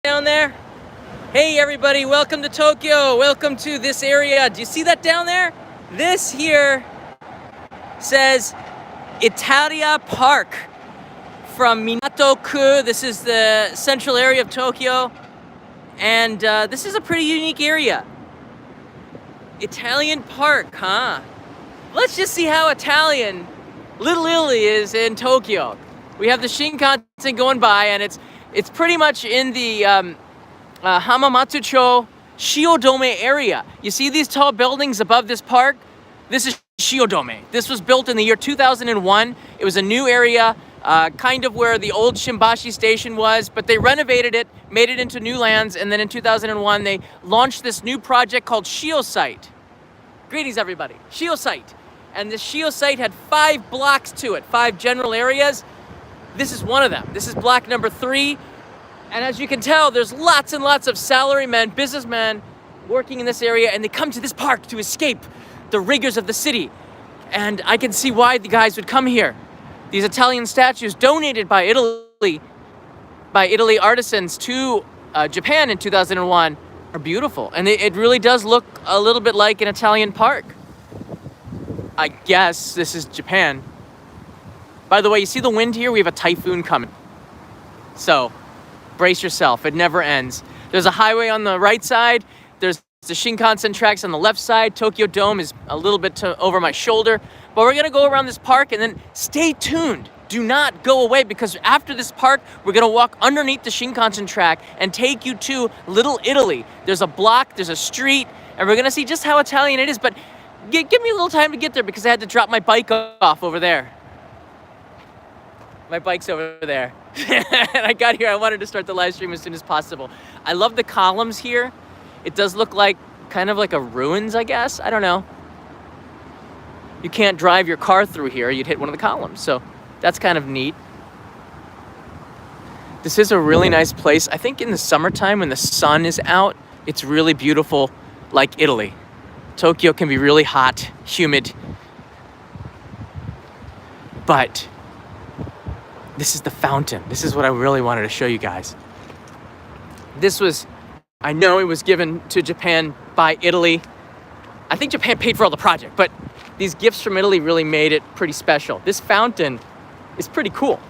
Down there? Hey everybody, welcome to Tokyo. Welcome to this area. Do you see that down there? This here says Italia Park from Minato-ku. This is the central area of Tokyo. And this is a pretty unique area. Italian Park, huh? Let's just see how Italian Little Italy is in Tokyo. We have the Shinkansen going by, and it's pretty much in the Hamamatsucho Shiodome area. You see these tall buildings above this park? This is Shiodome. This was built in the year 2001. It was a new area, kind of where the old Shimbashi station was, but they renovated it, made it into new lands, and then in 2001 they launched this new project called Shio Site. Greetings everybody, Shio Site. And this Shio Site had 5 blocks to it, 5 general areas. This is one of them. This is block number 3. And as you can tell, there's lots and lots of salarymen, businessmen working in this area, and they come to this park to escape the rigors of the city. And I can see why the guys would come here. These Italian statues donated by Italy artisans to Japan in 2001 are beautiful. And it really does look a little bit like an Italian park. I guess this is Japan. By the way, you see the wind here? We have a typhoon coming. So, brace yourself, it never ends. There's a highway on the right side. There's the Shinkansen tracks on the left side. Tokyo Dome is a little bit over my shoulder. But we're gonna go around this park and then stay tuned. Do not go away, because after this park, we're gonna walk underneath the Shinkansen track and take you to Little Italy. There's a block, there's a street, and we're gonna see just how Italian it is. But give me a little time to get there, because I had to drop my bike off over there. My bike's over there. And I got here, I wanted to start the live stream as soon as possible. I love the columns here. It does look like kind of like a ruins, I guess. I don't know. You can't drive your car through here. You'd hit one of the columns. So that's kind of neat. This is a really nice place. I think in the summertime when the sun is out, it's really beautiful, like Italy. Tokyo can be really hot, humid. But this is the fountain. This is what I really wanted to show you guys. I know it was given to Japan by Italy. I think Japan paid for all the project, but these gifts from Italy really made it pretty special. This fountain is pretty cool.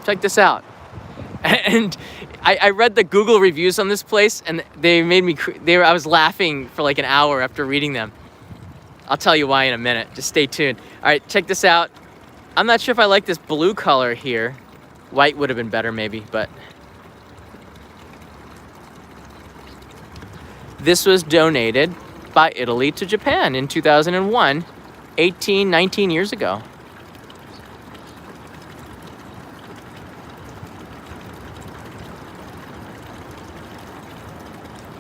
Check this out. And I read the Google reviews on this place, and they made me, I was laughing for like an hour after reading them. I'll tell you why in a minute. Just stay tuned. All right, check this out. I'm not sure if I like this blue color here. White would have been better maybe, but this was donated by Italy to Japan in 2001, 19 years ago.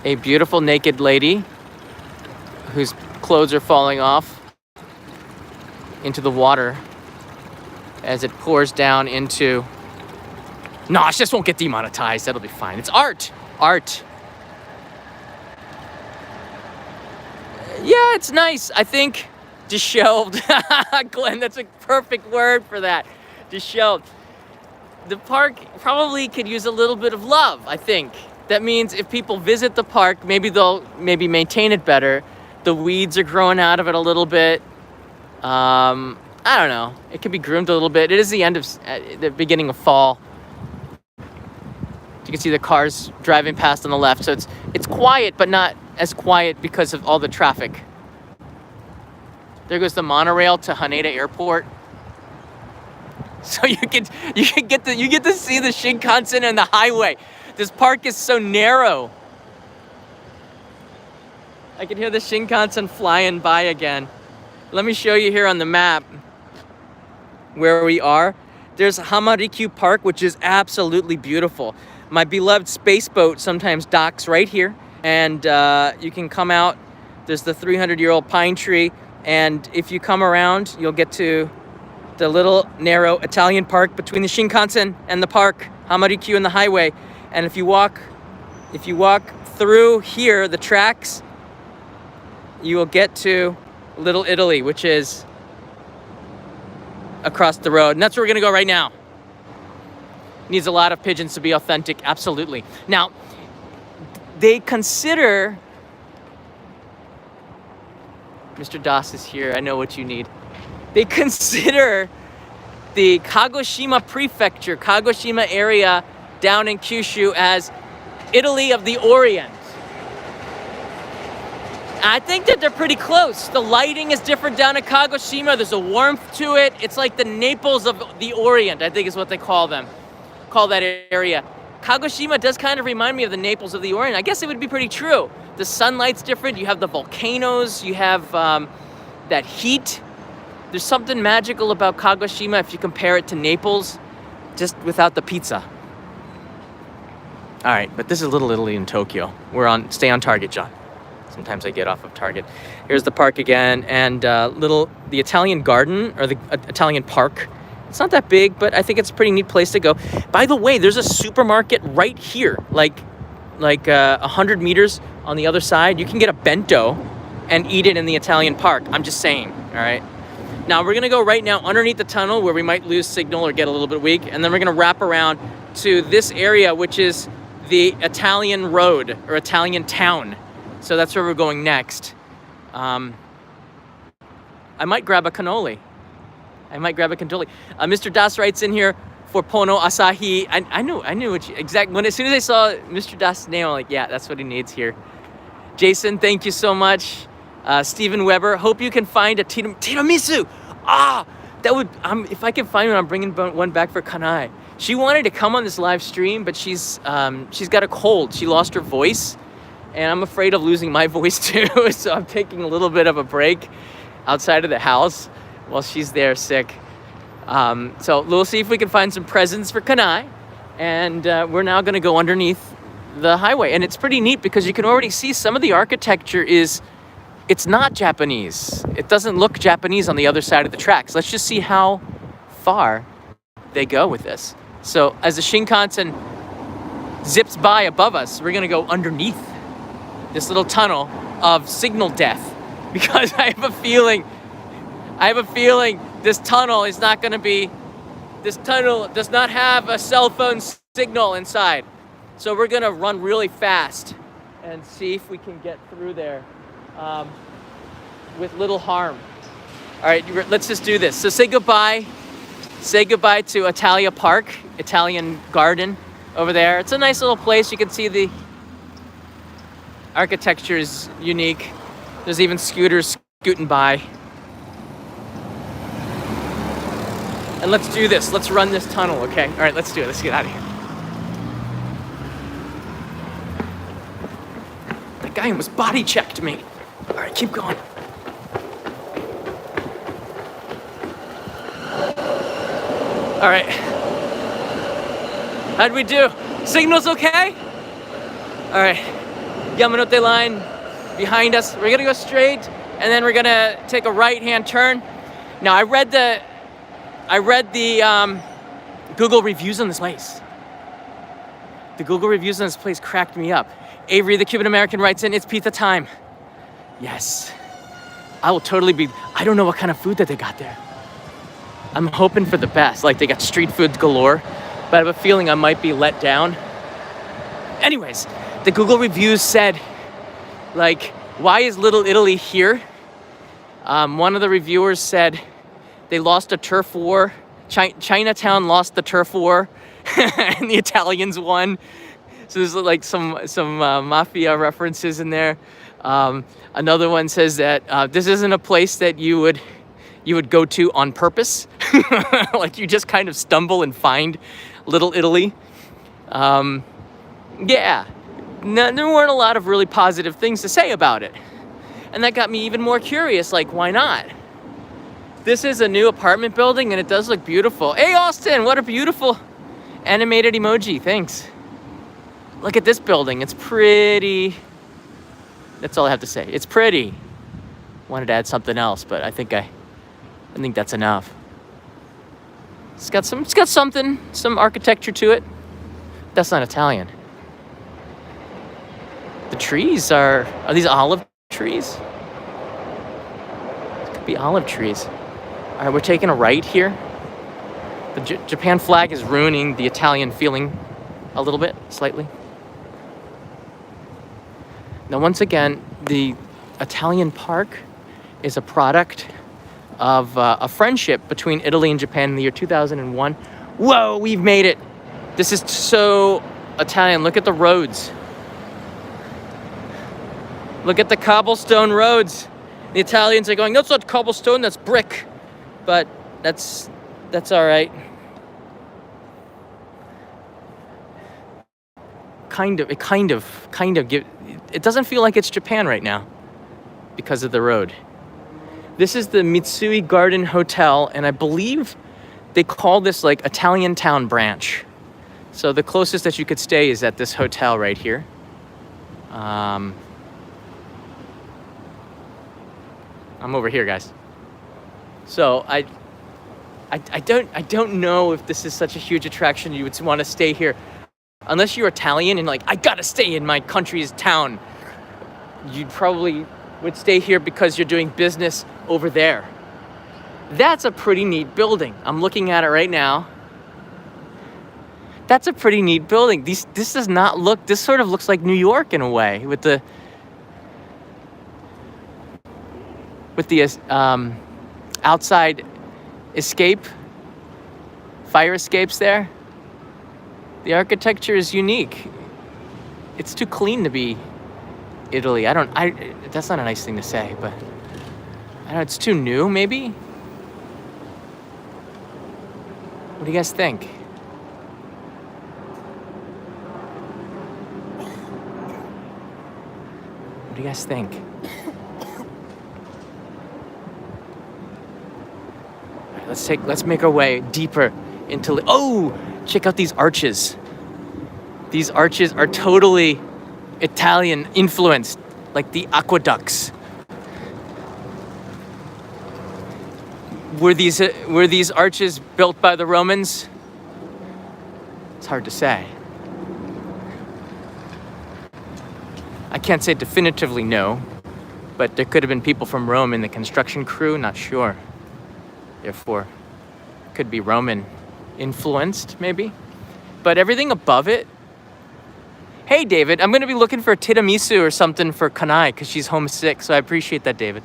A beautiful naked lady whose clothes are falling off into the water as it pours down into... No, it just won't get demonetized. That'll be fine. It's art. Art. Yeah, it's nice. I think disheveled. Glenn, that's a perfect word for that. Disheveled. The park probably could use a little bit of love, I think. That means if people visit the park, maybe they'll maintain it better. The weeds are growing out of it a little bit. I don't know. It could be groomed a little bit. It is the beginning of fall. You can see the cars driving past on the left. So it's quiet, but not as quiet because of all the traffic. There goes the monorail to Haneda Airport. So you get to see the Shinkansen and the highway. This park is so narrow. I can hear the Shinkansen flying by again. Let me show you here on the map where we are. There's Hamarikyu Park, which is absolutely beautiful. My beloved space boat sometimes docks right here, and you can come out. There's the 300-year-old pine tree, and if you come around, you'll get to the little narrow Italian park between the Shinkansen and the park, Hamarikyu and the highway. And if you walk through here, the tracks, you will get to Little Italy, which is across the road. And that's where we're gonna go right now. Needs a lot of pigeons to be authentic, absolutely. Now, they consider, Mr. Das is here, I know what you need. They consider the Kagoshima prefecture, Kagoshima area down in Kyushu as Italy of the Orient. I think that they're pretty close. The lighting is different down in Kagoshima. There's a warmth to it. It's like the Naples of the Orient, I think is what they call that area. Kagoshima does kind of remind me of the Naples of the Orient. I guess it would be pretty true. The sunlight's different. You have the volcanoes. You have that heat. There's something magical about Kagoshima if you compare it to Naples, just without the pizza. All right, but this is Little Italy in Tokyo. Stay on target, John. Sometimes I get off of target. Here's the park again, and the Italian garden, or the Italian park. It's not that big, but I think it's a pretty neat place to go. By the way, there's a supermarket right here, like 100 meters on the other side. You can get a bento and eat it in the Italian park. I'm just saying, all right? Now, we're gonna go right now underneath the tunnel where we might lose signal or get a little bit weak, and then we're gonna wrap around to this area, which is the Italian road, or Italian town. So that's where we're going next. I might grab a cannoli. Mr. Das writes in here for Pono Asahi. I knew what as soon as I saw Mr. Das' name, I'm like, yeah, that's what he needs here. Jason, thank you so much. Stephen Weber, hope you can find a tiramisu. That would, if I can find one, I'm bringing one back for Kanai. She wanted to come on this live stream, but she's got a cold. She lost her voice. And I'm afraid of losing my voice too, so I'm taking a little bit of a break outside of the house while she's there sick. So we'll see if we can find some presents for Kanai. And we're now gonna go underneath the highway. And it's pretty neat because you can already see some of the architecture it's not Japanese. It doesn't look Japanese on the other side of the tracks. Let's just see how far they go with this. So as the Shinkansen zips by above us, we're gonna go underneath this little tunnel of signal death, because I have a feeling this tunnel does not have a cell phone signal inside. So we're gonna run really fast and see if we can get through there with little harm. All right, let's just do this. So say goodbye to Italia Park, Italian garden over there. It's a nice little place. You can see the architecture is unique. There's even scooters scooting by. And let's do this. Let's run this tunnel, okay? All right, let's do it. Let's get out of here. That guy almost body checked me. All right, keep going. All right. How'd we do? Signal's okay? All right. Yamanote line behind us. We're gonna go straight, and then we're gonna take a right-hand turn. Now, I read the Google reviews on this place. The Google reviews on this place cracked me up. Avery, the Cuban American, writes in, it's pizza time. Yes. I will totally be, I don't know what kind of food that they got there. I'm hoping for the best. Like, they got street foods galore, but I have a feeling I might be let down. Anyways, the Google reviews said, like, why is Little Italy here? One of the reviewers said they lost a turf war. Chinatown lost the turf war, and the Italians won. So there's like some mafia references in there. Another one says that this isn't a place that you would go to on purpose. Like, you just kind of stumble and find Little Italy. Yeah, no, there weren't a lot of really positive things to say about it. And that got me even more curious, like, why not? This is a new apartment building, and it does look beautiful. Hey, Austin, what a beautiful animated emoji, thanks. Look at this building, it's pretty. That's all I have to say, it's pretty. Wanted to add something else, but I think that's enough. It's got something, some architecture to it. That's not Italian. The trees are these olive trees? It could be olive trees. All right, we're taking a right here. The Japan flag is ruining the Italian feeling a little bit, slightly. Now, once again, the Italian park is a product of a friendship between Italy and Japan in the year 2001. Whoa, we've made it. This is so Italian. Look at the roads. Look at the cobblestone roads. The Italians are going, that's not cobblestone, that's brick. But that's all right. It doesn't feel like it's Japan right now because of the road. This is the Mitsui Garden Hotel, and I believe they call this like Italian Town branch. So the closest that you could stay is at this hotel right here. I'm over here, guys. So I don't know if this is such a huge attraction you would want to stay here. Unless you're Italian and like, I gotta stay in my country's town. You probably would stay here because you're doing business over there. That's a pretty neat building. I'm looking at it right now. That's a pretty neat building. This does not look, this sort of looks like New York in a way with the outside fire escapes there. The architecture is unique. It's too clean to be Italy. That's not a nice thing to say, but I don't know, it's too new, maybe? What do you guys think? What do you guys think? All right, let's make our way deeper into, oh, check out these arches. These arches are totally Italian influenced, like the aqueducts. Were these arches built by the Romans? It's hard to say. I can't say definitively no, but there could have been people from Rome in the construction crew, not sure. Therefore, could be Roman influenced, maybe. But everything above it. Hey, David, I'm going to be looking for a tiramisu or something for Kanai because she's homesick, so I appreciate that, David.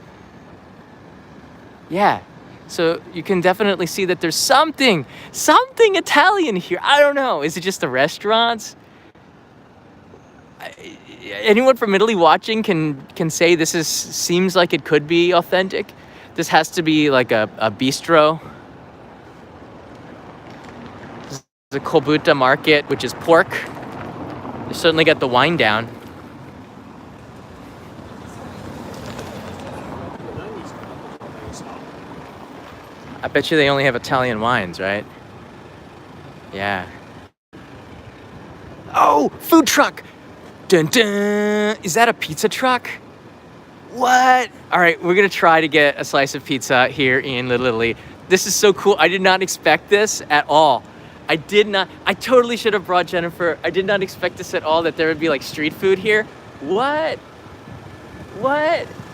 Yeah, so you can definitely see that there's something Italian here. I don't know. Is it just the restaurants? Anyone from Italy watching can say this seems like it could be authentic. This has to be like a bistro. This is the Kolbuta market, which is pork. They certainly got the wine down. I bet you they only have Italian wines, right? Yeah. Oh, food truck! Dun dun! Is that a pizza truck? What? All right, we're gonna try to get a slice of pizza here in Little Italy. This is so cool. I did not expect this at all. I totally should have brought Jennifer. I did not expect this at all, that there would be like street food here. What?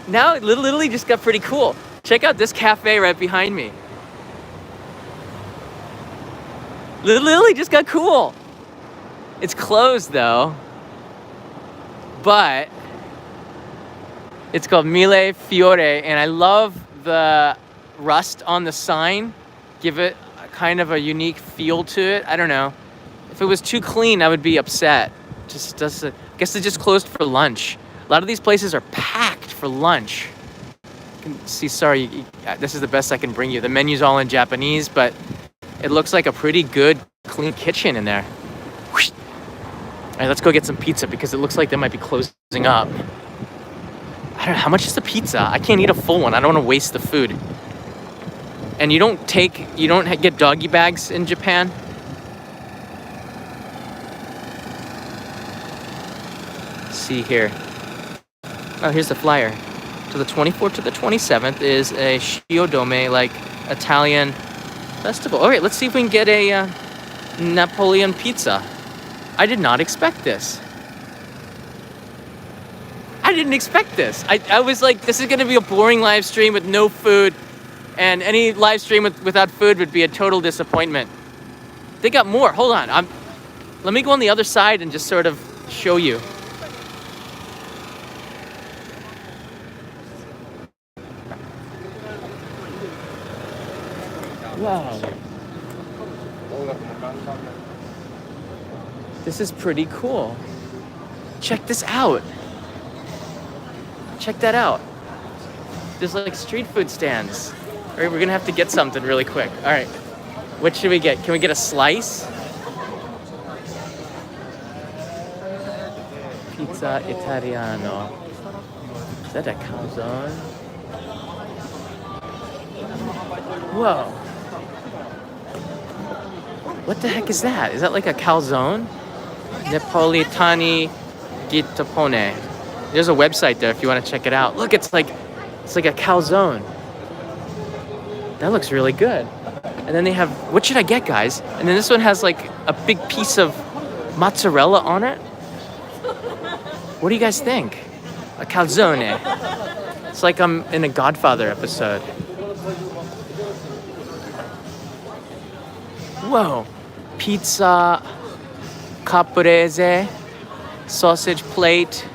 Now Little Italy just got pretty cool. Check out this cafe right behind me. Little Italy just got cool. It's closed though, but it's called Mille Fiore, and I love the rust on the sign. Give it kind of a unique feel to it. I don't know. If it was too clean, I would be upset. I guess they just closed for lunch. A lot of these places are packed for lunch. You can see, sorry, this is the best I can bring you. The menu's all in Japanese, but it looks like a pretty good, clean kitchen in there. Whoosh. All right, let's go get some pizza because it looks like they might be closing up. I don't know, how much is the pizza? I can't eat a full one. I don't want to waste the food. And you don't get doggy bags in Japan? Let's see here. Oh, here's the flyer. To the 24th to the 27th is a Shiodome, like Italian festival. All right, let's see if we can get a Napoleon pizza. I did not expect this. I didn't expect this. I was like, this is going to be a boring live stream with no food. And any live stream without food would be a total disappointment. They got more. Hold on. Let me go on the other side and just sort of show you. Wow. This is pretty cool. Check this out. Check that out. There's like street food stands. All right, we're gonna have to get something really quick. All right, what should we get? Can we get a slice? Pizza Italiano. Is that a calzone? Whoa. What the heck is that? Is that like a calzone? Napolitani Gittapone. There's a website there if you want to check it out. Look, it's like a calzone. That looks really good. And then they have, what should I get, guys? And then this one has like a big piece of mozzarella on it. What do you guys think? A calzone. It's like I'm in a Godfather episode. Whoa. Pizza caprese, sausage plate.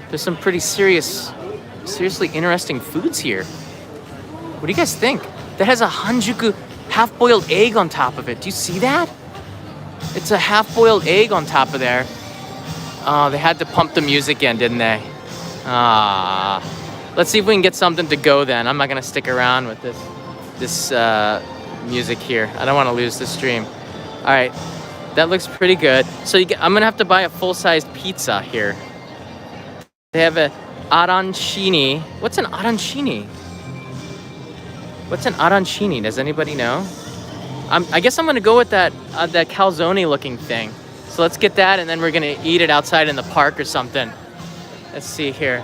There's some pretty seriously interesting foods here. What do you guys think? That has a hanjuku half-boiled egg on top of it. Do you see that? It's a half-boiled egg on top of there. Oh, they had to pump the music in, didn't they? Let's see if we can get something to go then. I'm not gonna stick around with this music here. I don't want to lose the stream. All right, that looks pretty good. So I'm gonna have to buy a full-sized pizza here. They have a arancini. What's an arancini? What's an arancini? Does anybody know? I guess I'm gonna go with that calzone-looking thing. So let's get that, and then we're gonna eat it outside in the park or something. Let's see here.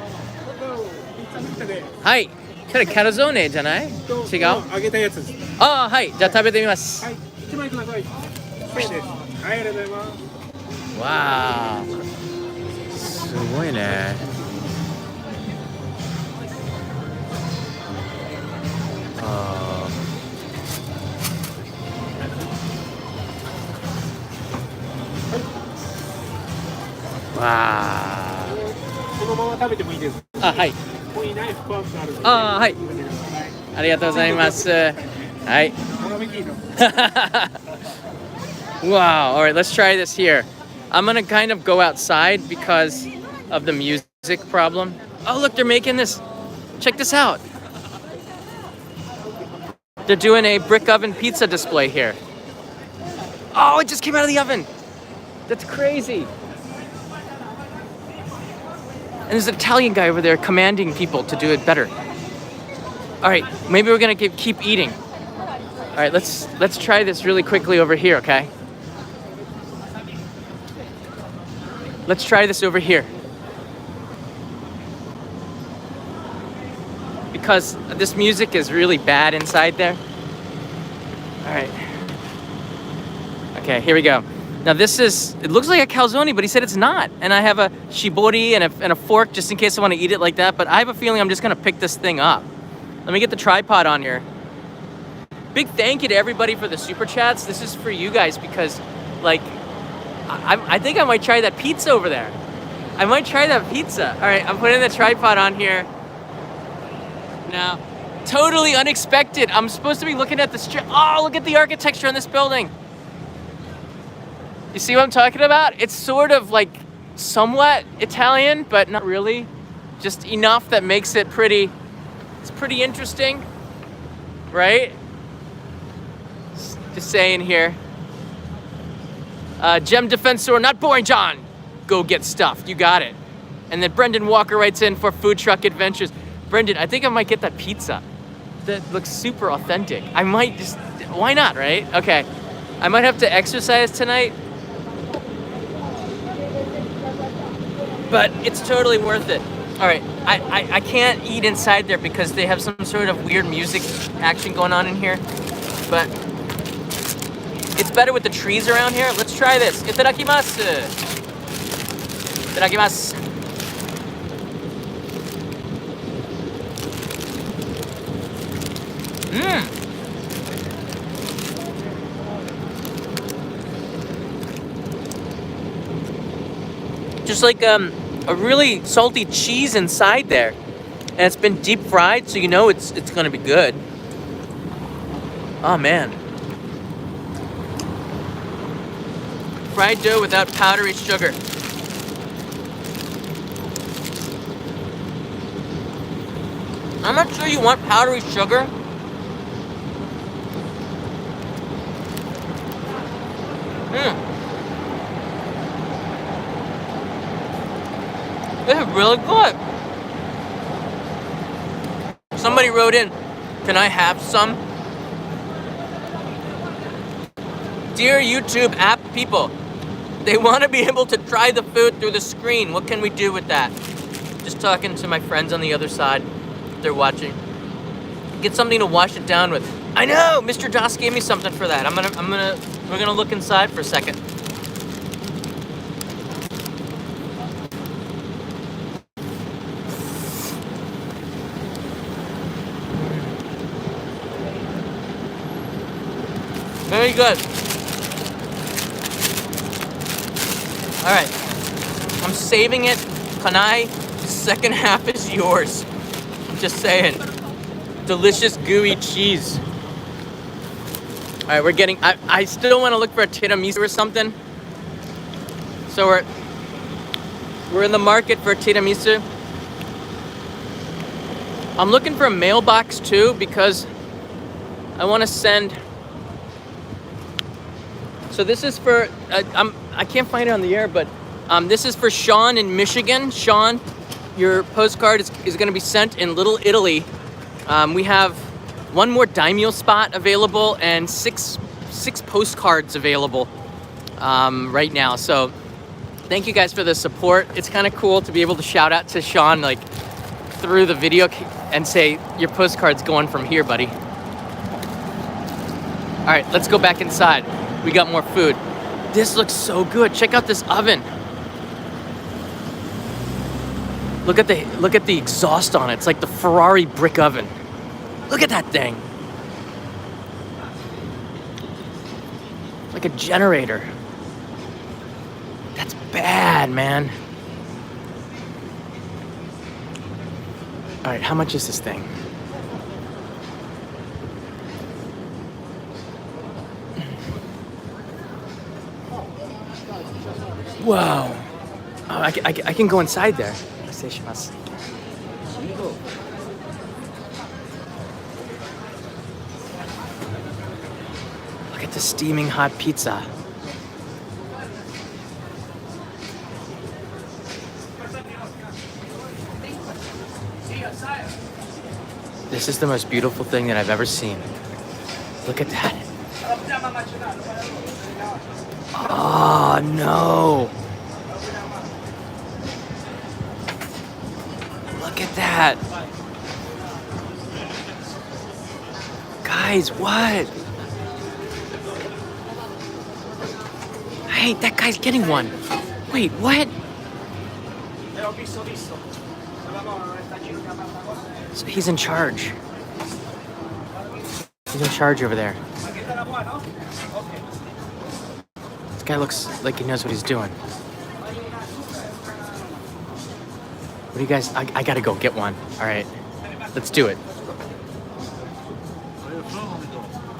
Hi. それキャラゾーネじゃない？違う？揚げたやつです。ああ、はい。じゃあ食べてみます。はい、1枚ください。そうです。はい、ありがとうございます。わー。すごいね。あー。わー。このまま食べてもいいです。あ、はい。ここにナイフパークがあるので。あー、はい。ありがとうございます。はい。Wow, all right, let's try this here. I'm gonna kind of go outside because of the music problem. Oh, look, they're making this. Check this out. They're doing a brick oven pizza display here. Oh, it just came out of the oven. That's crazy. And there's an Italian guy over there commanding people to do it better. All right, maybe we're gonna keep eating. All right, let's try this really quickly over here, okay? Let's try this over here. Because this music is really bad inside there. All right. Okay, here we go. Now it looks like a calzone, but he said it's not. And I have a shibori and a fork just in case I want to eat it like that, but I have a feeling I'm just gonna pick this thing up. Let me get the tripod on here. Big thank you to everybody for the super chats. This is for you guys because, like, I think I might try that pizza over there. I might try that pizza. All right, I'm putting the tripod on here. Now, totally unexpected. I'm supposed to be looking at the street. Oh, look at the architecture on this building. You see what I'm talking about? It's sort of like somewhat Italian, but not really. Just enough that makes it pretty. It's pretty interesting, right? Just saying here. Gem Defensor, not boring, John. Go get stuffed. You got it. And then Brendan Walker writes in for Food Truck Adventures. Brendan, I think I might get that pizza. That looks super authentic. I might just, why not, right? Okay. I might have to exercise tonight. But it's totally worth it. All right, I can't eat inside there because they have some sort of weird music action going on in here. But it's better with the trees around here. Let's try this. Itadakimasu. Itadakimasu. Just like a really salty cheese inside there, and it's been deep fried, so you know it's gonna be good. Oh man. Fried dough without powdery sugar. I'm not sure you want powdery sugar. This is really good. Somebody wrote in, can I have some? Dear YouTube app people, they want to be able to try the food through the screen. What can we do with that? Just talking to my friends on the other side. They're watching. Get something to wash it down with. I know, Mr. Das gave me something for that. We're gonna look inside for a second. Very good. All right, I'm saving it. Kanai, the second half is yours. I'm just saying. Delicious gooey cheese. All right, we're getting, I still want to look for a tiramisu or something. So we're in the market for a tiramisu. I'm looking for a mailbox too because I want to send. So this is for, I can't find it on the air, but this is for Sean in Michigan. Sean, your postcard is going to be sent in Little Italy. We have one more daimyo spot available and six postcards available right now. So thank you guys for the support. It's kind of cool to be able to shout out to Sean like through the video and say, your postcard's going from here, buddy. All right, let's go back inside. We got more food. This looks so good. Check out this oven. Look at the exhaust on it. It's like the Ferrari brick oven. Look at that thing. Like a generator. That's bad, man. All right, how much is this thing? Whoa. Oh, I can go inside there. Look at the steaming hot pizza. This is the most beautiful thing that I've ever seen. Look at that. Oh, no. Look at that. Guys, what? Hey, that guy's getting one. Wait, what? So he's in charge. He's in charge over there. This guy looks like he knows what he's doing. What do you guys, I gotta go get one. All right, let's do it.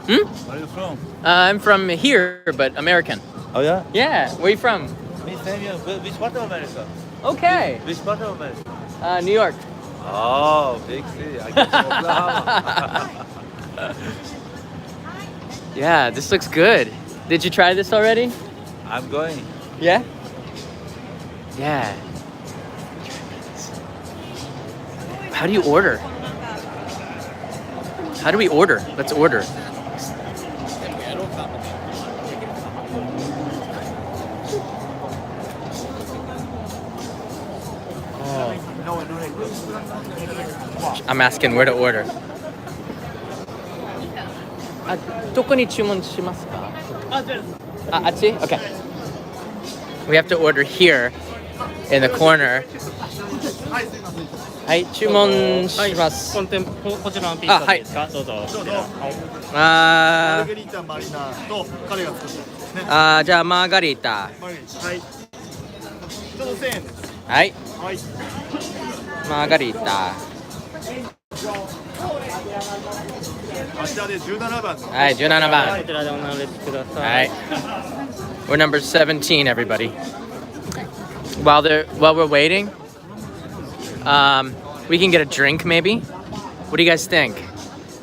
Where are you from? I'm from here, but American. Oh yeah? Yeah, where are you from? Me, same here. Which part of America? Okay. Which part of America? New York. Oh, big city. I guess Oklahoma. Yeah, this looks good. Did you try this already? I'm going. Yeah? Yeah. How do you order? How do we order? Let's order. I'm asking where to order. どこに注文しますか? あっち? Okay. We have to order here in the corner. はい、注文します。こちらのピザですか？どうぞ。マルゲリータマリナと彼が作ったんですね。じゃあマーガリータ。はい。ちょうど1000円です。はい。はい。マーガリータ。あちらで17番。はい、17番。こちらでお並べください。 Alright. We're number 17, everybody. While we're waiting, we can get a drink maybe. What do you guys think?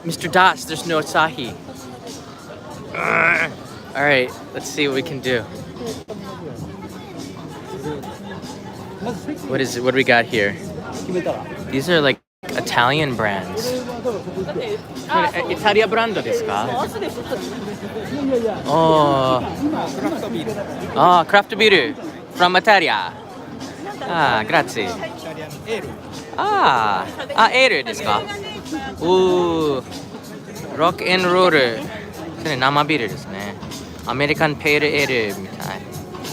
Mr. Das, there's no Asahi. Alright, let's see what we can do. What is it? What do we got here? These are like Italian brands. Italia brand desu ka? Oh, craft beer from Italia. Ah, grazie. Ale desu ka? Ooh, rock and roll. 生ビールですね。American Pale Ale みたい。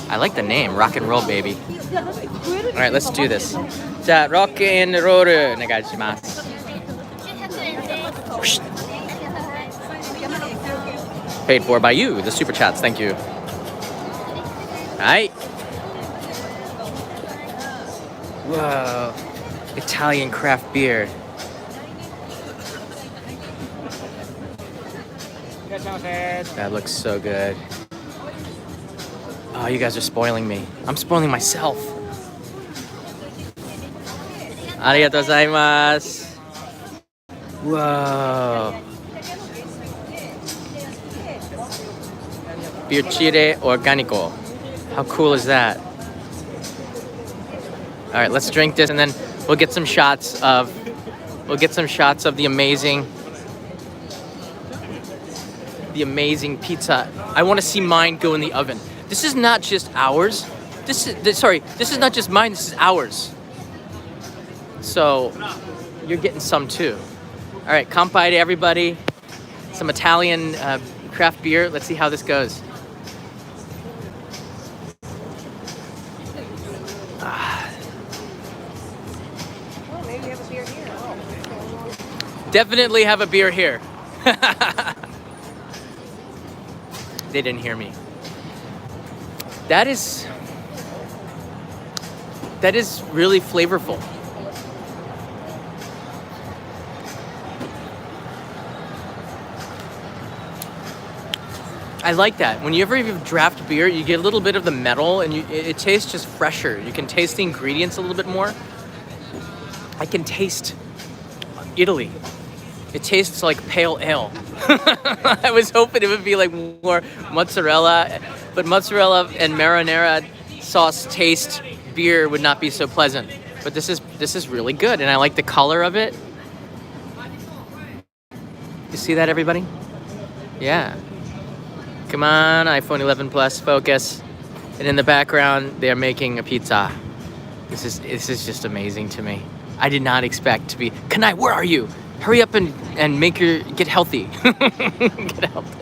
I like the name, rock and roll, baby. Alright, let's do this. じゃあ、ロックンロールお願いします。Paid for by you, the super chats, thank you. はい。Whoa, Italian craft beer. That looks so good. Oh, you guys are spoiling me. I'm spoiling myself. ありがとうございます。Whoa. Birchire Organico. How cool is that? All right, let's drink this and then we'll get some shots of the amazing pizza. I want to see mine go in the oven. This is not just ours. This is not just mine. This is ours. So you're getting some too. All right, kanpai to everybody. Some Italian craft beer. Let's see how this goes. Maybe have a beer here. Definitely have a beer here. They didn't hear me. That is really flavorful. I like that. Whenever you draft beer, you get a little bit of the metal and it tastes just fresher. You can taste the ingredients a little bit more. I can taste Italy. It tastes like pale ale. I was hoping it would be like more mozzarella, but mozzarella and marinara sauce taste beer would not be so pleasant. But this is really good, and I like the color of it. You see that, everybody? Yeah. Come on, iPhone 11 Plus, focus. And in the background, they're making a pizza. This is just amazing to me. I did not expect to be. Kanai, where are you? Hurry up and get healthy. Get healthy.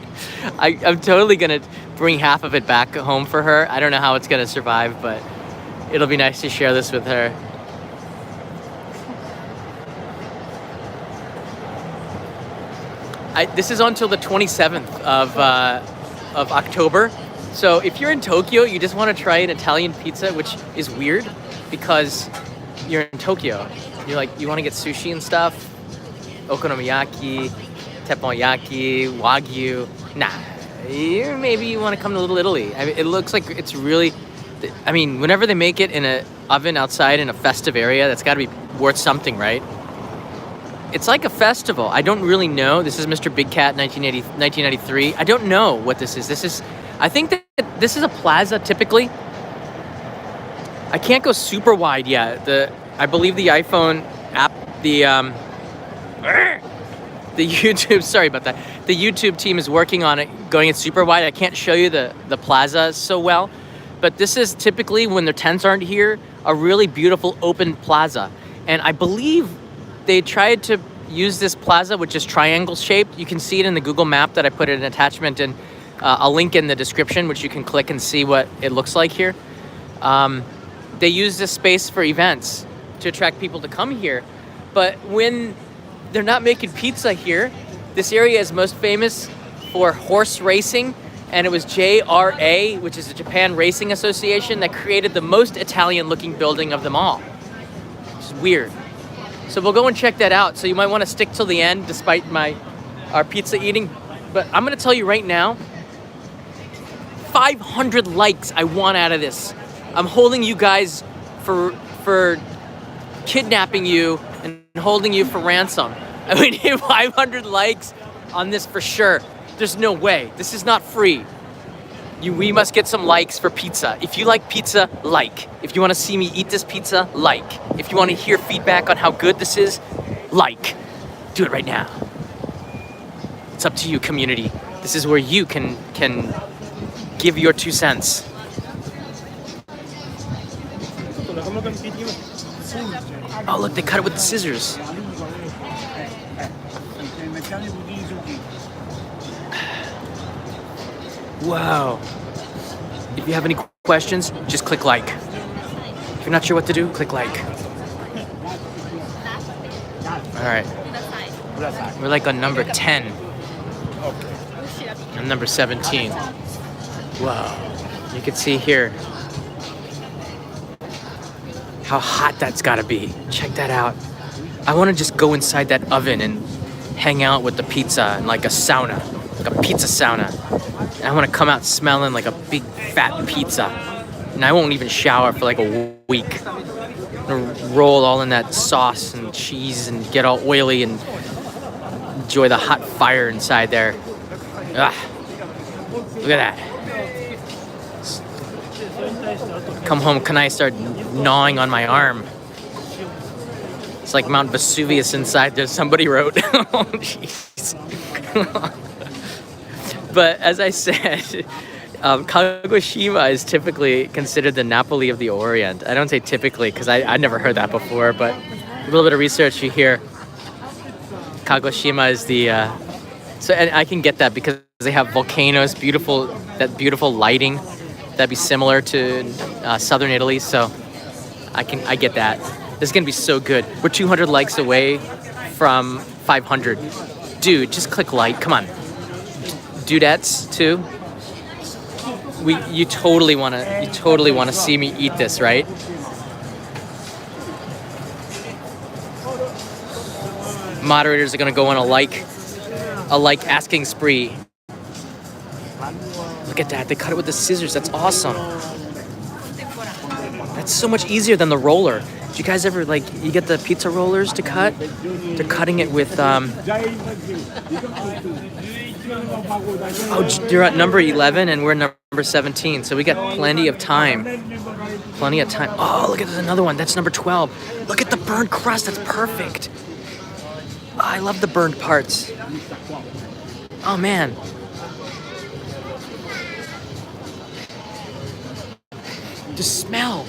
I'm totally gonna bring half of it back home for her. I don't know how it's gonna survive, but it'll be nice to share this with her. This is until the 27th of October. So if you're in Tokyo, you just want to try an Italian pizza, which is weird because you're in Tokyo. You want to get sushi and stuff. Okonomiyaki, teppanyaki, wagyu. Nah, maybe you want to come to Little Italy. I mean, it looks like it's really, I mean, whenever they make it in an oven outside in a festive area, that's got to be worth something, right? It's like a festival. I don't really know. This is Mr. Big Cat 1993. I don't know what this is. I think that this is a plaza typically. I can't go super wide yet. I believe the iPhone app, the YouTube, sorry about that. The YouTube team is working on it, going it super wide. I can't show you the plaza so well, but this is typically, when the tents aren't here, a really beautiful open plaza. And I believe they tried to use this plaza, which is triangle shaped. You can see it in the Google map that I put an attachment in. I'll link in the description, which you can click and see what it looks like here. They use this space for events to attract people to come here. But when they're not making pizza here, this area is most famous for horse racing. And it was JRA, which is the Japan Racing Association, that created the most Italian looking building of them all. Which is weird. So we'll go and check that out. So you might want to stick till the end, despite my our pizza eating. But I'm gonna tell you right now, 500 likes I want out of this. I'm holding you guys for kidnapping you and holding you for ransom. I mean, 500 likes on this for sure. There's no way. This is not free. We must get some likes for pizza. If you like pizza, like. If you want to see me eat this pizza, like. If you want to hear feedback on how good this is, like. Do it right now. It's up to you, community. This is where you can give your 2 cents. Oh, look, they cut it with the scissors. Wow. If you have any questions, just click like. If you're not sure what to do, click like. All right. We're like on number 10. I'm number 17. Wow. You can see here how hot that's gotta be. Check that out. I wanna just go inside that oven and hang out with the pizza and like a sauna, like a pizza sauna. And I wanna come out smelling like a big fat pizza. And I won't even shower for like a week. I'm gonna roll all in that sauce and cheese and get all oily and enjoy the hot fire inside there. Ah, look at that. Come home, can I start gnawing on my arm? It's like Mount Vesuvius inside there, somebody wrote. Oh, jeez. But as I said, Kagoshima is typically considered the Napoli of the Orient. I don't say typically because I never heard that before, but a little bit of research you hear. Kagoshima is the, and I can get that because they have volcanoes, that beautiful lighting. That'd be similar to southern Italy, so I get that. This is gonna be so good. We're 200 likes away from 500. Dude, just click like, come on. Dudettes too. You totally wanna see me eat this, right? Moderators are gonna go on a like asking spree. Look at that, they cut it with the scissors, that's awesome. That's so much easier than the roller. Do you guys ever, you get the pizza rollers to cut? They're cutting it with, you're at number 11 and we're number 17, so we got plenty of time. Plenty of time. Oh, look at this, another one, that's number 12. Look at the burnt crust, that's perfect. Oh, I love the burnt parts. Oh man. The smell.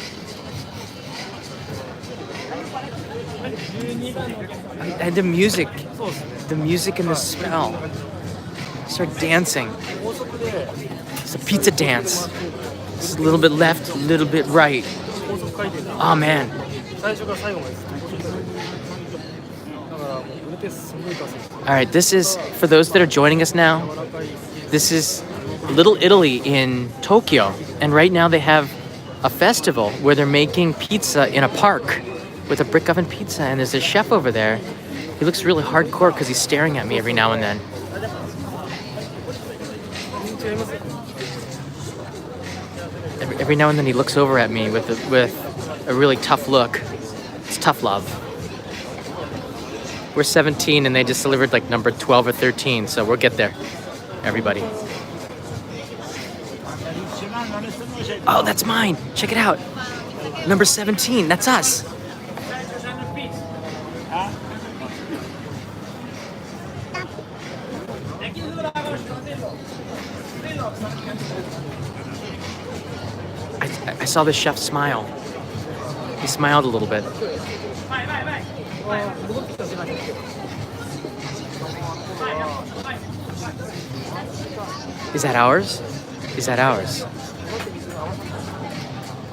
And the music and the smell. Start dancing. It's a pizza dance. It's a little bit left, a little bit right. Oh man. All right, this is, for those that are joining us now, this is Little Italy in Tokyo. And right now they have a festival where they're making pizza in a park with a brick oven pizza, and there's a chef over there. He looks really hardcore because he's staring at me every now and then. Every now and then he looks over at me with a really tough look. It's tough love. We're 17 and they just delivered like number 12 or 13, so we'll get there, everybody. Oh, that's mine. Check it out. Number 17, that's us. I saw the chef smile. He smiled a little bit. Is that ours? Is that ours?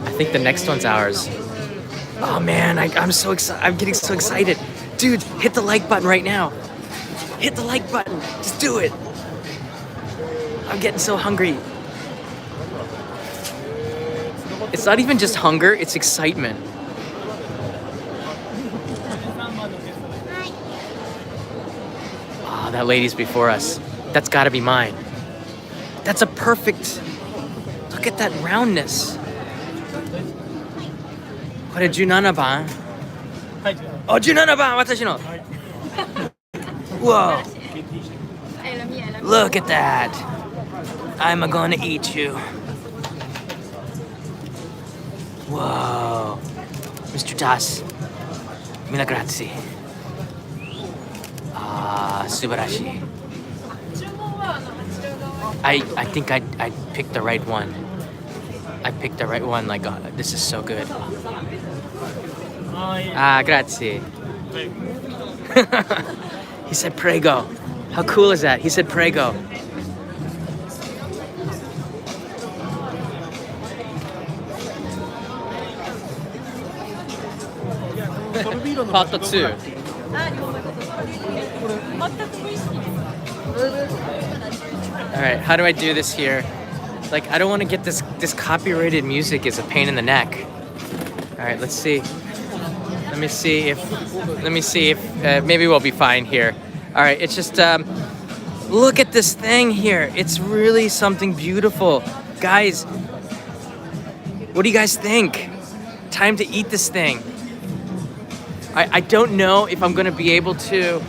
I think the next one's ours. Oh man, I'm so excited. I'm getting so excited. Dude, hit the like button right now. Hit the like button. Just do it. I'm getting so hungry. It's not even just hunger, it's excitement. that lady's before us. That's gotta be mine. That's a perfect, look at that roundness. これ17番? はい。Oh, 17番私の. Whoa. Look at that. I'm gonna eat you. Whoa. Mr. Das. Mille grazie. Subarashi. I think I picked the right one. I picked the right one. Like, this is so good. Grazie. He said prego. How cool is that? He said prego. Part 2. Alright, how do I do this here? Like, I don't want to get this copyrighted music is a pain in the neck. Alright, let's see. Let me see if maybe we'll be fine here. Alright, it's just, look at this thing here. It's really something beautiful. Guys, what do you guys think? Time to eat this thing. I don't know if I'm gonna be able to,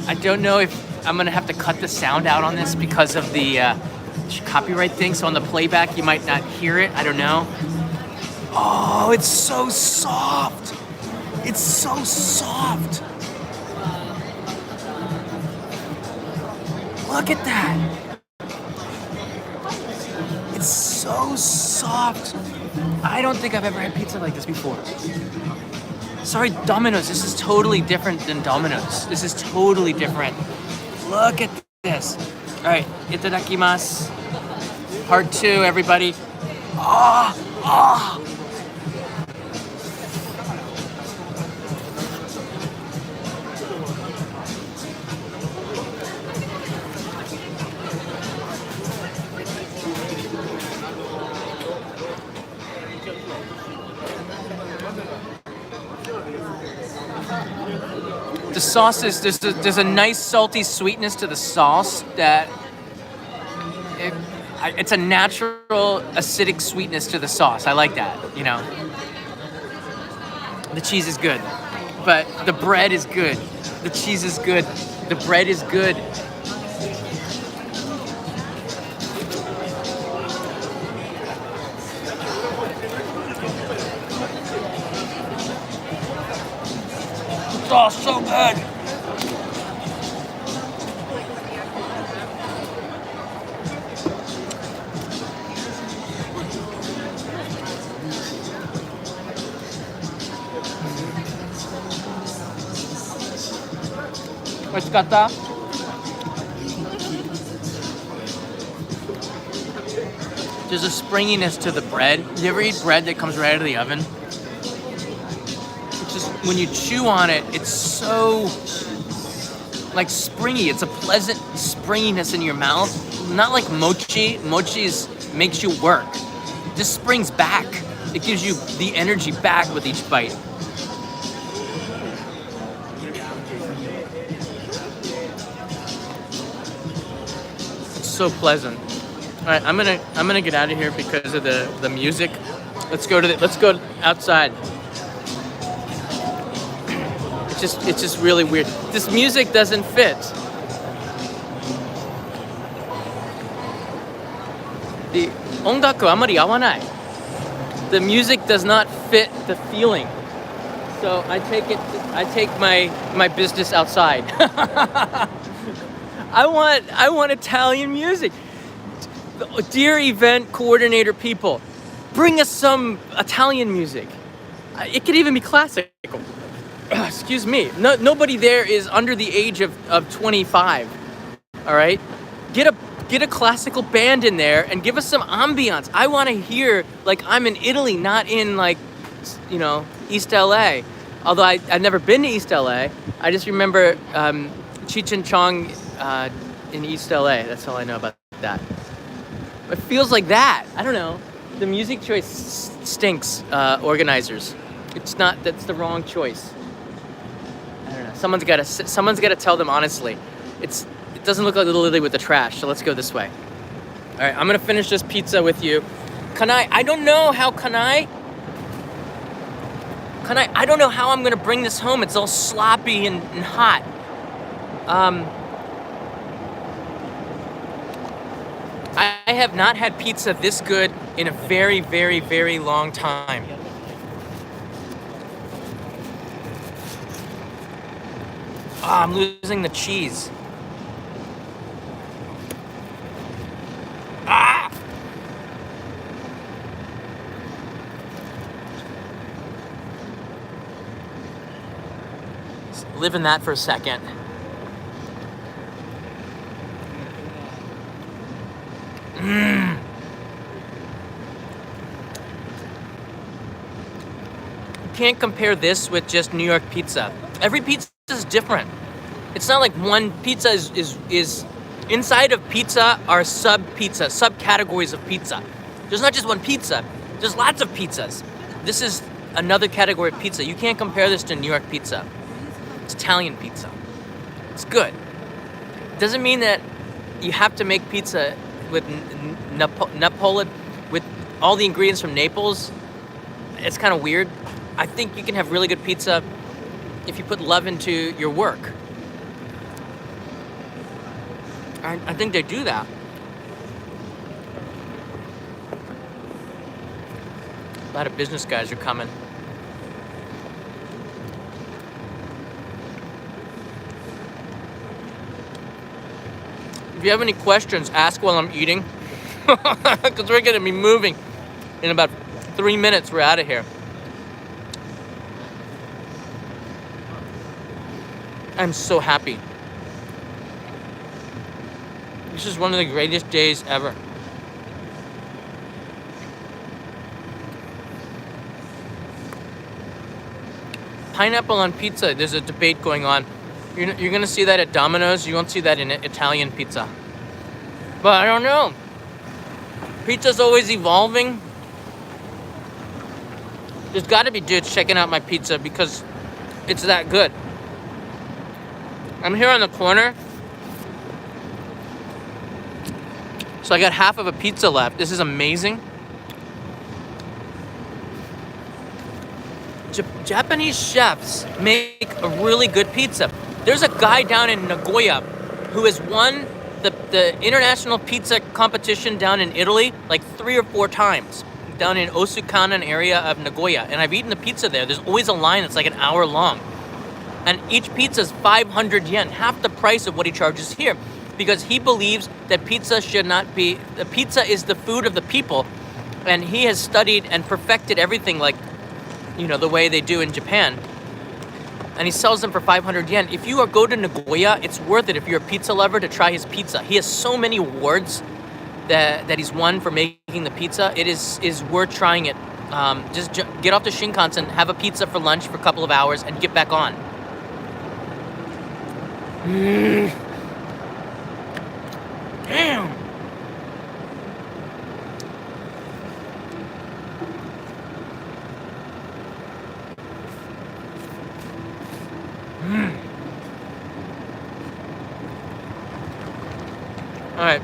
I don't know if I'm gonna have to cut the sound out on this because of the copyright thing. So on the playback, you might not hear it, I don't know. Oh, it's so soft. It's so soft. Look at that. It's so soft. I don't think I've ever had pizza like this before. Sorry, Domino's, this is totally different than Domino's. This is totally different. Look at this. All right, itadakimasu. Part 2, everybody. Ah, ah. The sauce is, there's a nice salty sweetness to the sauce that it's a natural acidic sweetness to the sauce. I like that, you know. The cheese is good, but the bread is good. The cheese is good. The bread is good. Oh, so good. Oishikatta? There's a springiness to the bread. You ever eat bread that comes right out of the oven? Just when you chew on it, it's so like springy. It's a pleasant springiness in your mouth. Not like mochi. Mochi makes you work. This springs back. It gives you the energy back with each bite. It's so pleasant. All right, I'm gonna get out of here because of the music. Let's go outside. It's just really weird. This music doesn't fit. The ongaku amari awanai. The music does not fit the feeling. So I take my business outside. I want Italian music. Dear event coordinator people, bring us some Italian music. It could even be classical. Excuse me. Nobody there is under the age of 25. All right? Get a classical band in there and give us some ambiance. I want to hear like I'm in Italy, not in like, you know, East LA. Although I've never been to East LA. I just remember Cheech and Chong in East LA. That's all I know about that. It feels like that. I don't know. The music choice stinks, organizers. That's the wrong choice. I don't know. Someone's gotta tell them honestly. It doesn't look like Little Italy with the trash. So let's go this way. All right, I'm gonna finish this pizza with you. I don't know how I don't know how I'm gonna bring this home. It's all sloppy and hot. I have not had pizza this good in a very, very, very long time. I'm losing the cheese. Ah! Live in that for a second. You can't compare this with just New York pizza. Every pizza is different. It's not like one pizza is inside of pizza are subcategories of pizza. There's not just one pizza. There's lots of pizzas. This is another category of pizza. You can't compare this to New York pizza. It's Italian pizza. It's good. It doesn't mean that you have to make pizza with Napoli, with all the ingredients from Naples. It's kind of weird. I think you can have really good pizza if you put love into your work. I think they do that. A lot of business guys are coming. If you have any questions, ask while I'm eating. Because we're going to be moving in about 3 minutes. We're out of here. I'm so happy. This is one of the greatest days ever. Pineapple on pizza, there's a debate going on. You're going to see that at Domino's. You won't see that in Italian pizza. But I don't know. Pizza's always evolving. There's got to be dudes checking out my pizza because it's that good. I'm here on the corner. So I got half of a pizza left. This is amazing. Japanese chefs make a really good pizza. There's a guy down in Nagoya who has won the international pizza competition down in Italy like 3 or 4 times, down in Osukanan area of Nagoya. And I've eaten the pizza there. There's always a line that's like an hour long. And each pizza is 500 yen, half the price of what he charges here. Because he believes that pizza should not be, pizza is the food of the people. And he has studied and perfected everything like, you know, the way they do in Japan. And he sells them for 500 yen. If you go to Nagoya, it's worth it if you're a pizza lover to try his pizza. He has so many awards that he's won for making the pizza. It is worth trying it. Just get off the Shinkansen, have a pizza for lunch for a couple of hours, and get back on. Damn. All right.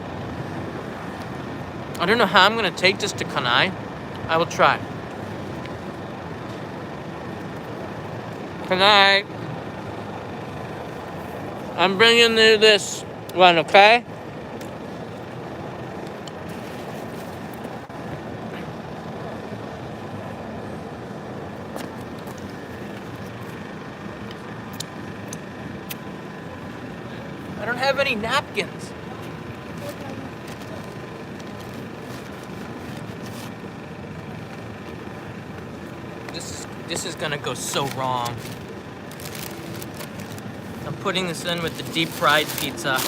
I don't know how I'm gonna take this to Kanai. I will try. Kanai, I'm bringing you this one, okay? I don't have any napkins. This is gonna go so wrong. I'm putting this in with the deep fried pizza.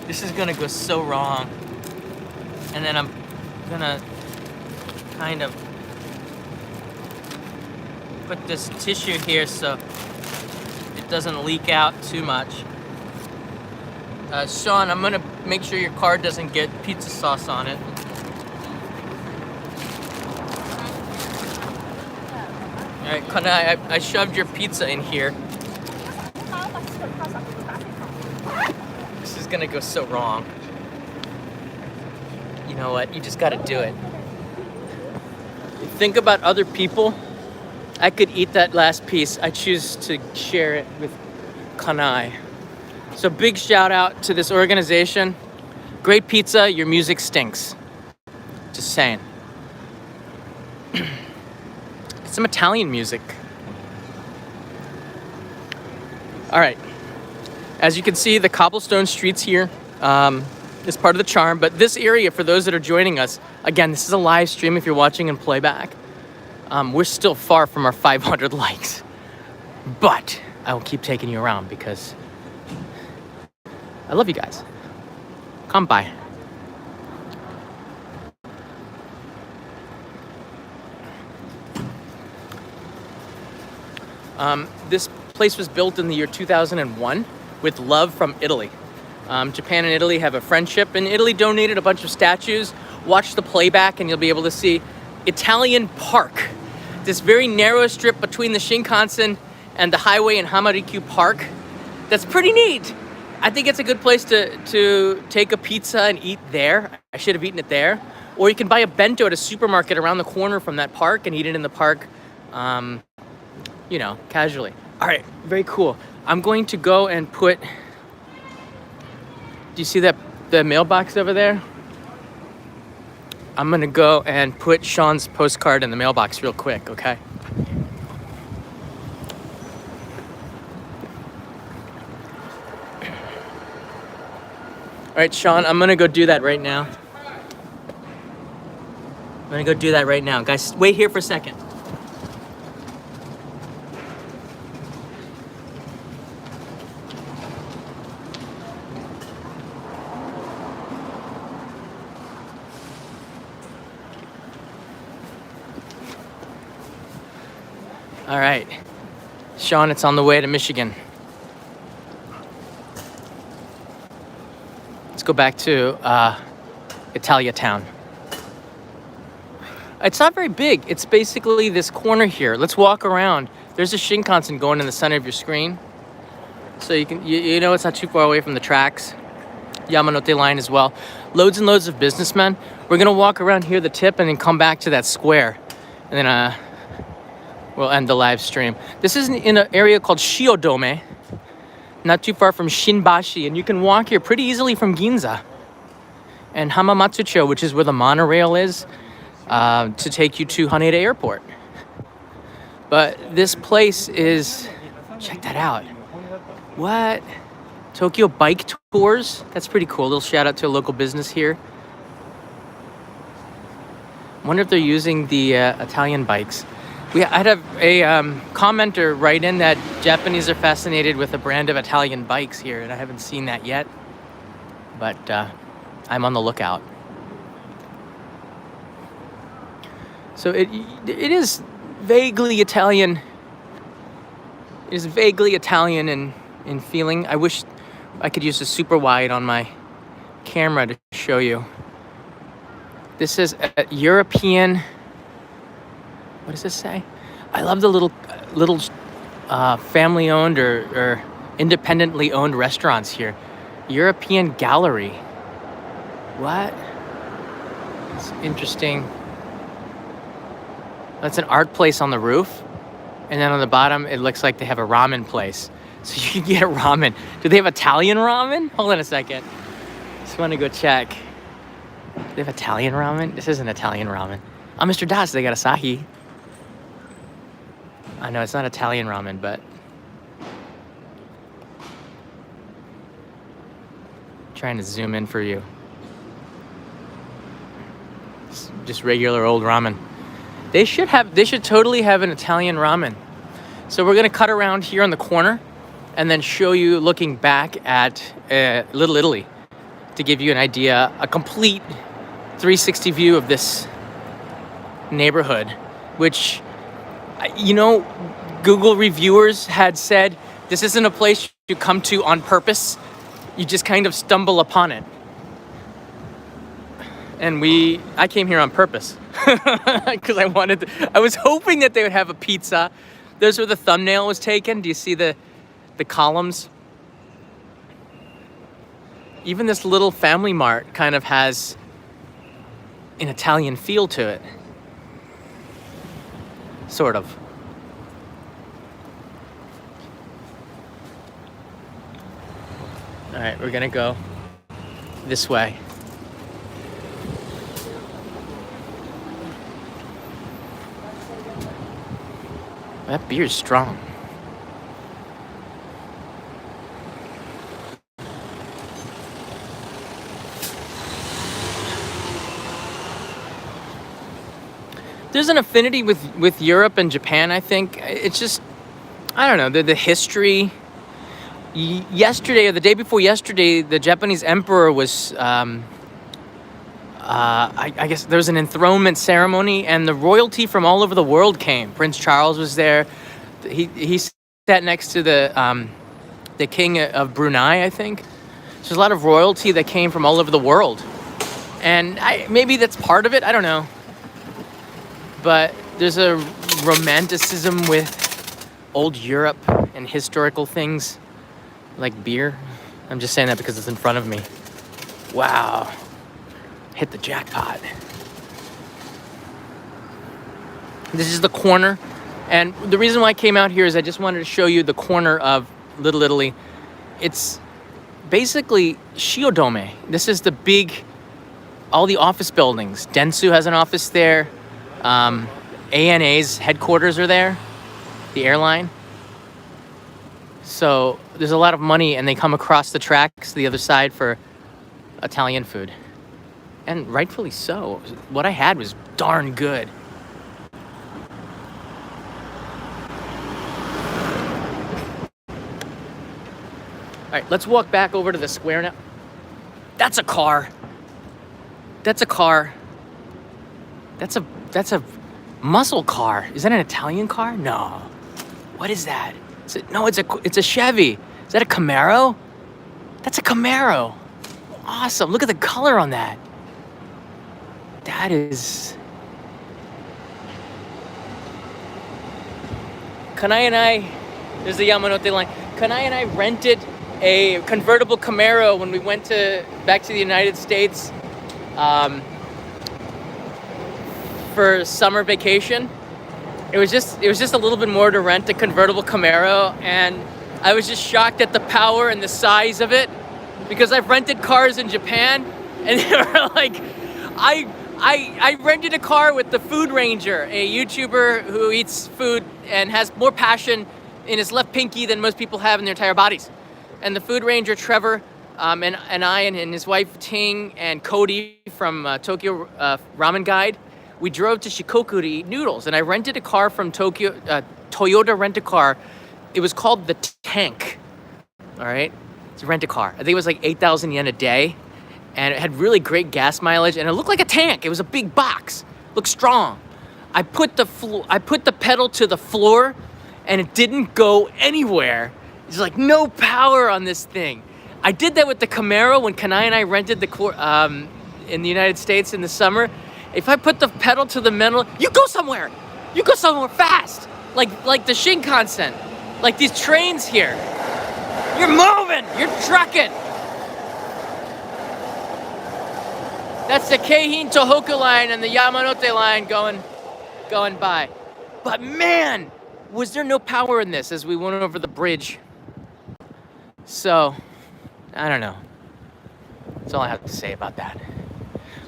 This is gonna go so wrong. And then I'm gonna kind of put this tissue here so it doesn't leak out too much. Sean, I'm gonna make sure your card doesn't get pizza sauce on it. All right, Kanai, I shoved your pizza in here. This is gonna go so wrong. You know what? You just gotta do it. Think about other people. I could eat that last piece. I choose to share it with Kanai. So big shout out to this organization. Great pizza, your music stinks. Just saying. Get some Italian music. All right. As you can see, the cobblestone streets here is part of the charm. But this area, for those that are joining us, again, this is a live stream if you're watching in playback. We're still far from our 500 likes. But I will keep taking you around because I love you guys. Come by. This place was built in the year 2001 with love from Italy. Japan and Italy have a friendship, and Italy donated a bunch of statues. Watch the playback and you'll be able to see Italian Park. This very narrow strip between the Shinkansen and the highway in Hamarikyu Park. That's pretty neat. I think it's a good place to take a pizza and eat there. I should have eaten it there. Or you can buy a bento at a supermarket around the corner from that park and eat it in the park, you know, casually. All right, very cool. I'm going to go and put, do you see that the mailbox over there? I'm gonna go and put Sean's postcard in the mailbox real quick, okay? All right, Sean, I'm gonna go do that right now. Guys, wait here for a second. All right, Sean, it's on the way to Michigan. Let's go back to Italiatown. It's not very big. It's basically this corner here. Let's walk around. There's a Shinkansen going in the center of your screen. So you can, you know, it's not too far away from the tracks. Yamanote line as well. Loads and loads of businessmen. We're gonna walk around here, the tip, and then come back to that square. And then we'll end the live stream. This is in an area called Shiodome, not too far from Shinbashi, and you can walk here pretty easily from Ginza. And Hamamatsucho, which is where the monorail is, to take you to Haneda Airport. But this place is, check that out. What? Tokyo Bike Tours? That's pretty cool. Little shout out to a local business here. Wonder if they're using the Italian bikes. I'd have a commenter write in that Japanese are fascinated with a brand of Italian bikes here, and I haven't seen that yet, but I'm on the lookout. So it is vaguely Italian. It is vaguely Italian in feeling. I wish I could use a super wide on my camera to show you. This is a European. What does this say? I love the little family-owned or independently owned restaurants here. European Gallery. What? It's interesting. That's an art place on the roof. And then on the bottom, it looks like they have a ramen place. So you can get a ramen. Do they have Italian ramen? Hold on a second. Just want to go check. Do they have Italian ramen? This isn't Italian ramen. Oh, Mr. Das, they got Asahi. I know it's not Italian ramen, but trying to zoom in for you. It's just regular old ramen. They should totally have an Italian ramen. So we're gonna cut around here on the corner and then show you looking back at Little Italy to give you an idea, a complete 360 view of this neighborhood, which, you know, Google reviewers had said this isn't a place you come to on purpose. You just kind of stumble upon it. And I came here on purpose because I was hoping that they would have a pizza. There's where the thumbnail was taken. Do you see the columns? Even this little family mart kind of has an Italian feel to it. Sort of. All right, we're gonna go this way. That beer's strong. There's an affinity with Europe and Japan, I think. It's just, I don't know, the history. Yesterday, or the day before yesterday, the Japanese emperor was, I guess there was an enthronement ceremony, and the royalty from all over the world came. Prince Charles was there. He sat next to the king of Brunei, I think. So there's a lot of royalty that came from all over the world. And maybe that's part of it, I don't know. But there's a romanticism with old Europe and historical things like beer. I'm just saying that because it's in front of me. Wow. Hit the jackpot. This is the corner. And the reason why I came out here is I just wanted to show you the corner of Little Italy. It's basically Shiodome. This is the big, all the office buildings. Dentsu has an office there. ANA's headquarters are there, the airline. So there's a lot of money, and they come across the tracks to the other side for Italian food. And rightfully so. What I had was darn good. All right, let's walk back over to the square now. That's a car. That's a car. That's a muscle car. Is that an Italian car? No. What is that? No, it's a Chevy. Is that a Camaro? That's a Camaro. Awesome. Look at the color on that. That is... Kanai and I... There's the Yamanote line. Kanai and I rented a convertible Camaro when we went back to the United States for summer vacation. It was just a little bit more to rent a convertible Camaro, and I was just shocked at the power and the size of it, because I've rented cars in Japan, and they were like, I rented a car with the Food Ranger, a YouTuber who eats food and has more passion in his left pinky than most people have in their entire bodies. And the Food Ranger, Trevor, and I and his wife Ting and Cody from Tokyo Ramen Guide, we drove to Shikoku to eat noodles, and I rented a car from Toyota Rent-A-Car. It was called the Tank. All right, it's a rent-a-car. I think it was like 8,000 yen a day, and it had really great gas mileage, and it looked like a tank. It was a big box, looked strong. I put the pedal to the floor, and it didn't go anywhere. It's like no power on this thing. I did that with the Camaro when Kanai and I rented the in the United States in the summer. If I put the pedal to the metal, you go somewhere fast, like the Shinkansen, like these trains here. You're moving, you're trucking. That's the Keihin Tohoku line and the Yamanote line going by. But man, was there no power in this as we went over the bridge. So, I don't know. That's all I have to say about that.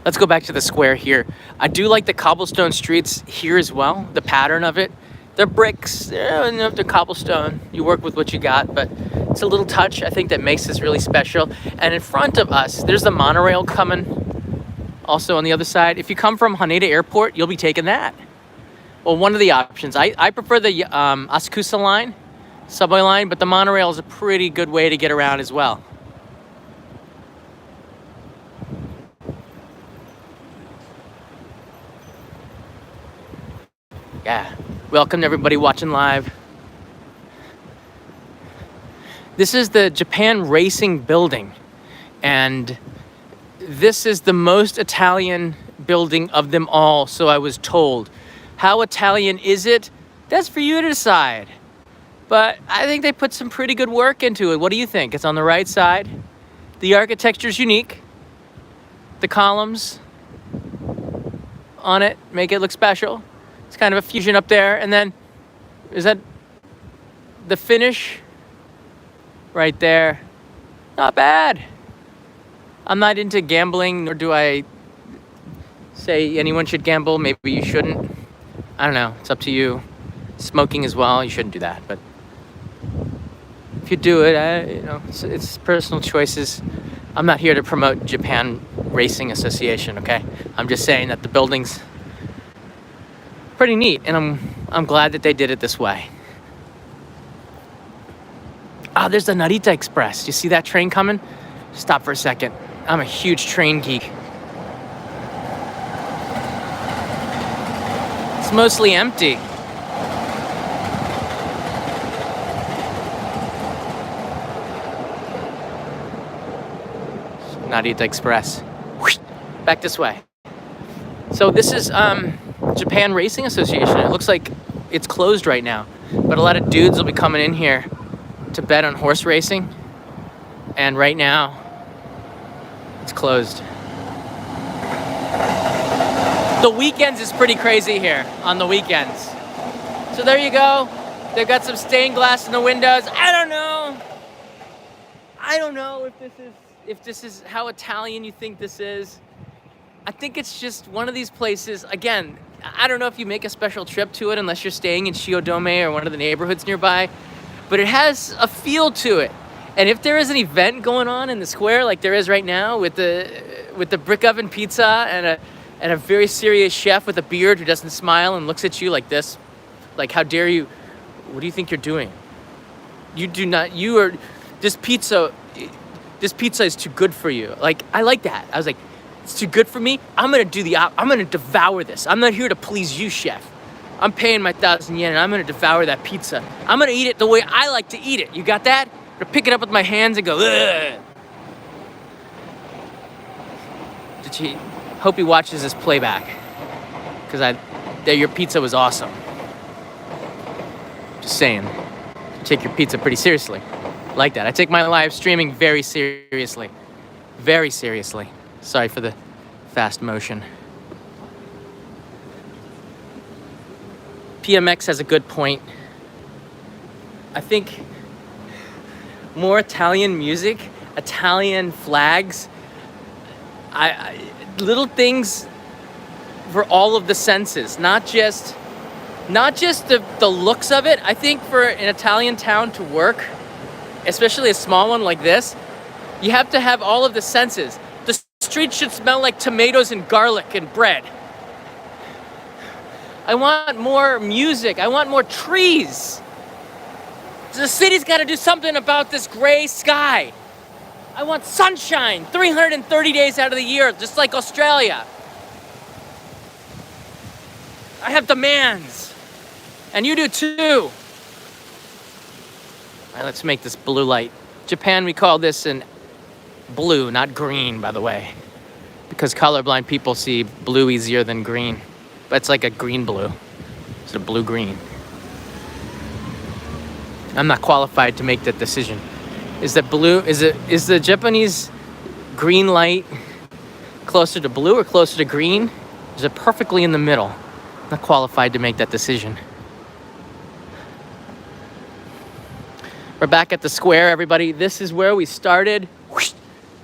Let's go back to the square here. I do like the cobblestone streets here as well, the pattern of it. They're bricks, they're cobblestone. You work with what you got, but it's a little touch, I think, that makes this really special. And in front of us, there's the monorail coming. Also on the other side, if you come from Haneda Airport, you'll be taking that. Well, one of the options. I prefer the Asakusa line, subway line, but the monorail is a pretty good way to get around as well. Yeah, welcome to everybody watching live. This is the Japan Racing Building, and this is the most Italian building of them all, so I was told. How Italian is it? That's for you to decide. But I think they put some pretty good work into it. What do you think? It's on the right side. The architecture's unique. The columns on it make it look special. It's kind of a fusion up there. And then, is that the finish? Right there. Not bad. I'm not into gambling, nor do I say anyone should gamble. Maybe you shouldn't. I don't know. It's up to you. Smoking as well. You shouldn't do that. But if you do it, it's personal choices. I'm not here to promote Japan Racing Association, okay? I'm just saying that the building's pretty neat, and I'm glad that they did it this way. Ah, there's the Narita Express. You see that train coming? Stop for a second. I'm a huge train geek. It's mostly empty. Narita Express. Back this way. So this is Japan Racing Association. It looks like it's closed right now, but a lot of dudes will be coming in here to bet on horse racing, and right now it's closed. The weekends is pretty crazy here on the weekends. So there you go. They've got some stained glass in the windows. I don't know if this is how Italian you think this is. I think it's just one of these places. Again, I don't know if you make a special trip to it unless you're staying in Shiodome or one of the neighborhoods nearby, but it has a feel to it. And if there is an event going on in the square like there is right now with the brick oven pizza and a very serious chef with a beard who doesn't smile and looks at you like this, like, how dare you? What do you think you're doing? This pizza is too good for you. Like, I like that. I was like, it's too good for me. I'm gonna devour this. I'm not here to please you, chef. I'm paying my 1,000 yen and I'm gonna devour that pizza. I'm gonna eat it the way I like to eat it. You got that? I'm gonna pick it up with my hands and go, ugh. Hope he watches this playback, because your pizza was awesome. Just saying, you take your pizza pretty seriously. Like that. I take my live streaming very seriously. Very seriously. Sorry for the fast motion. PMX has a good point. I think more Italian music, Italian flags, little things for all of the senses, not just the looks of it. I think for an Italian town to work, especially a small one like this, you have to have all of the senses. The street should smell like tomatoes and garlic and bread. I want more music. I want more trees. The city's got to do something about this gray sky. I want sunshine 330 days out of the year, just like Australia. I have demands. And you do too. All right, let's make this blue light. Japan, we call this an blue, not green, by the way, because colorblind people see blue easier than green. But it's like a green blue. It's a blue green. I'm not qualified to make that decision. Is that blue? Is the Japanese green light closer to blue or closer to green? Is it perfectly in the middle? I'm not qualified to make that decision. We're back at the square, everybody. This is where we started.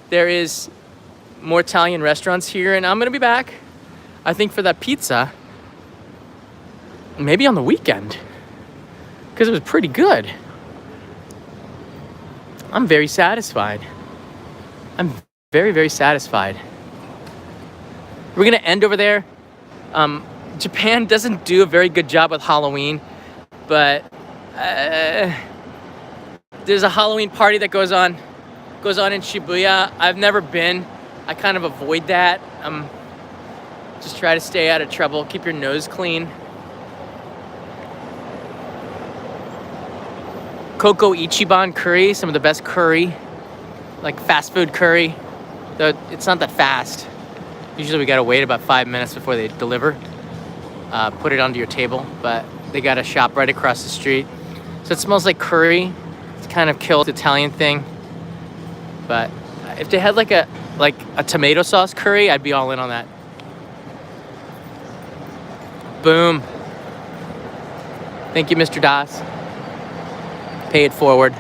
There is more Italian restaurants here, and I'm gonna be back, I think, for that pizza. Maybe on the weekend, because it was pretty good. I'm very satisfied. I'm very, very satisfied. We're gonna end over there. Japan doesn't do a very good job with Halloween, but there's a Halloween party that goes on in Shibuya. I've never been. I kind of avoid that. Just try to stay out of trouble. Keep your nose clean. Koko Ichiban curry, some of the best curry, like fast food curry Though it's not that fast. Usually we gotta wait about 5 minutes before they deliver. Put it onto your table, but they got a shop right across the street. So it smells like curry. It's kind of killed the Italian thing. But if they had like a tomato sauce curry, I'd be all in on that. Boom. Thank you, Mr. Das. Pay it forward.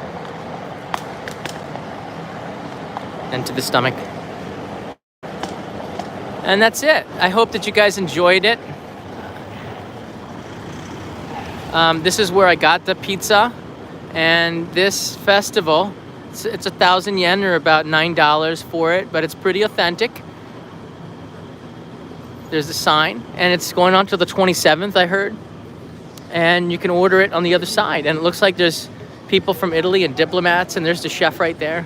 And to the stomach. And that's it. I hope that you guys enjoyed it. This is where I got the pizza. And this festival, it's 1,000 yen or about $9 for it, but it's pretty authentic. There's a sign, and it's going on till the 27th, I heard. And you can order it on the other side. And it looks like there's people from Italy and diplomats, and there's the chef right there.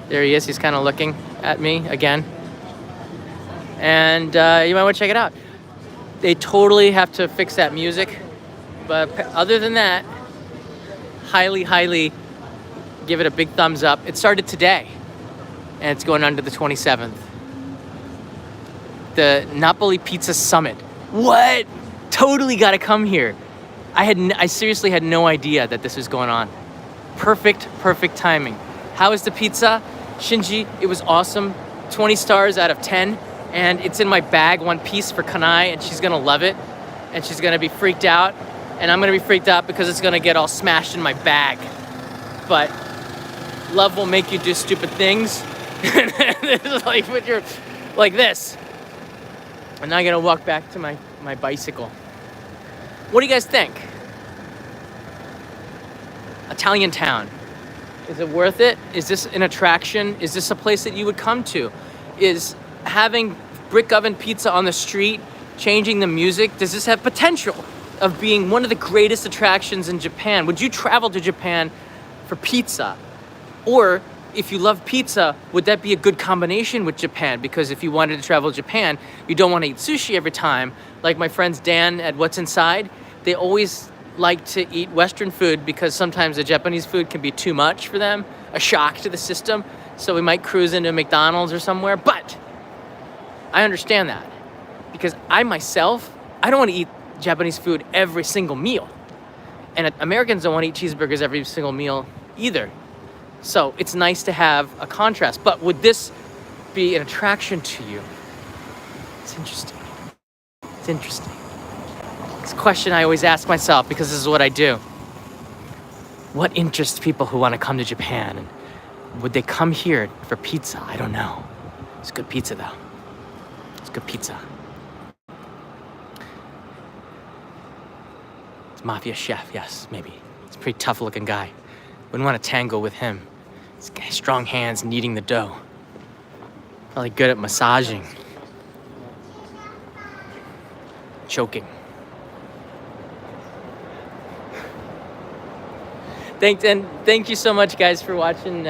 There he is. He's kind of looking at me again. And you might want to check it out. They totally have to fix that music. But other than that, highly give it a big thumbs up. It started today, and it's going on to the 27th. The Napoli Pizza Summit. What? Totally got to come here. I seriously had no idea that this was going on. Perfect timing. How is the pizza? Shinji, it was awesome. 20 stars out of 10. And it's in my bag, one piece for Kanai, and she's gonna love it. And she's gonna be freaked out. And I'm gonna be freaked out because it's gonna get all smashed in my bag. But love will make you do stupid things. Like with your, like this. And now I'm gonna walk back to my bicycle. What do you guys think? Italian town. Is it worth it? Is this an attraction? Is this a place that you would come to? Is having brick oven pizza on the street, changing the music, does this have potential of being one of the greatest attractions in Japan? Would you travel to Japan for pizza? Or if you love pizza, would that be a good combination with Japan? Because if you wanted to travel to Japan, you don't want to eat sushi every time. Like my friends Dan at What's Inside, they always like to eat Western food because sometimes the Japanese food can be too much for them, a shock to the system. So we might cruise into McDonald's or somewhere, but I understand that because I myself, I don't want to eat Japanese food every single meal. And Americans don't want to eat cheeseburgers every single meal either. So it's nice to have a contrast. But would this be an attraction to you? It's interesting. It's interesting. It's a question I always ask myself because this is what I do. What interests people who want to come to Japan? And would they come here for pizza? I don't know. It's good pizza though. It's good pizza. It's mafia chef, yes, maybe. It's a pretty tough looking guy. Wouldn't want to tangle with him. He's got strong hands kneading the dough. Probably good at massaging. Choking. Thank you so much, guys, for watching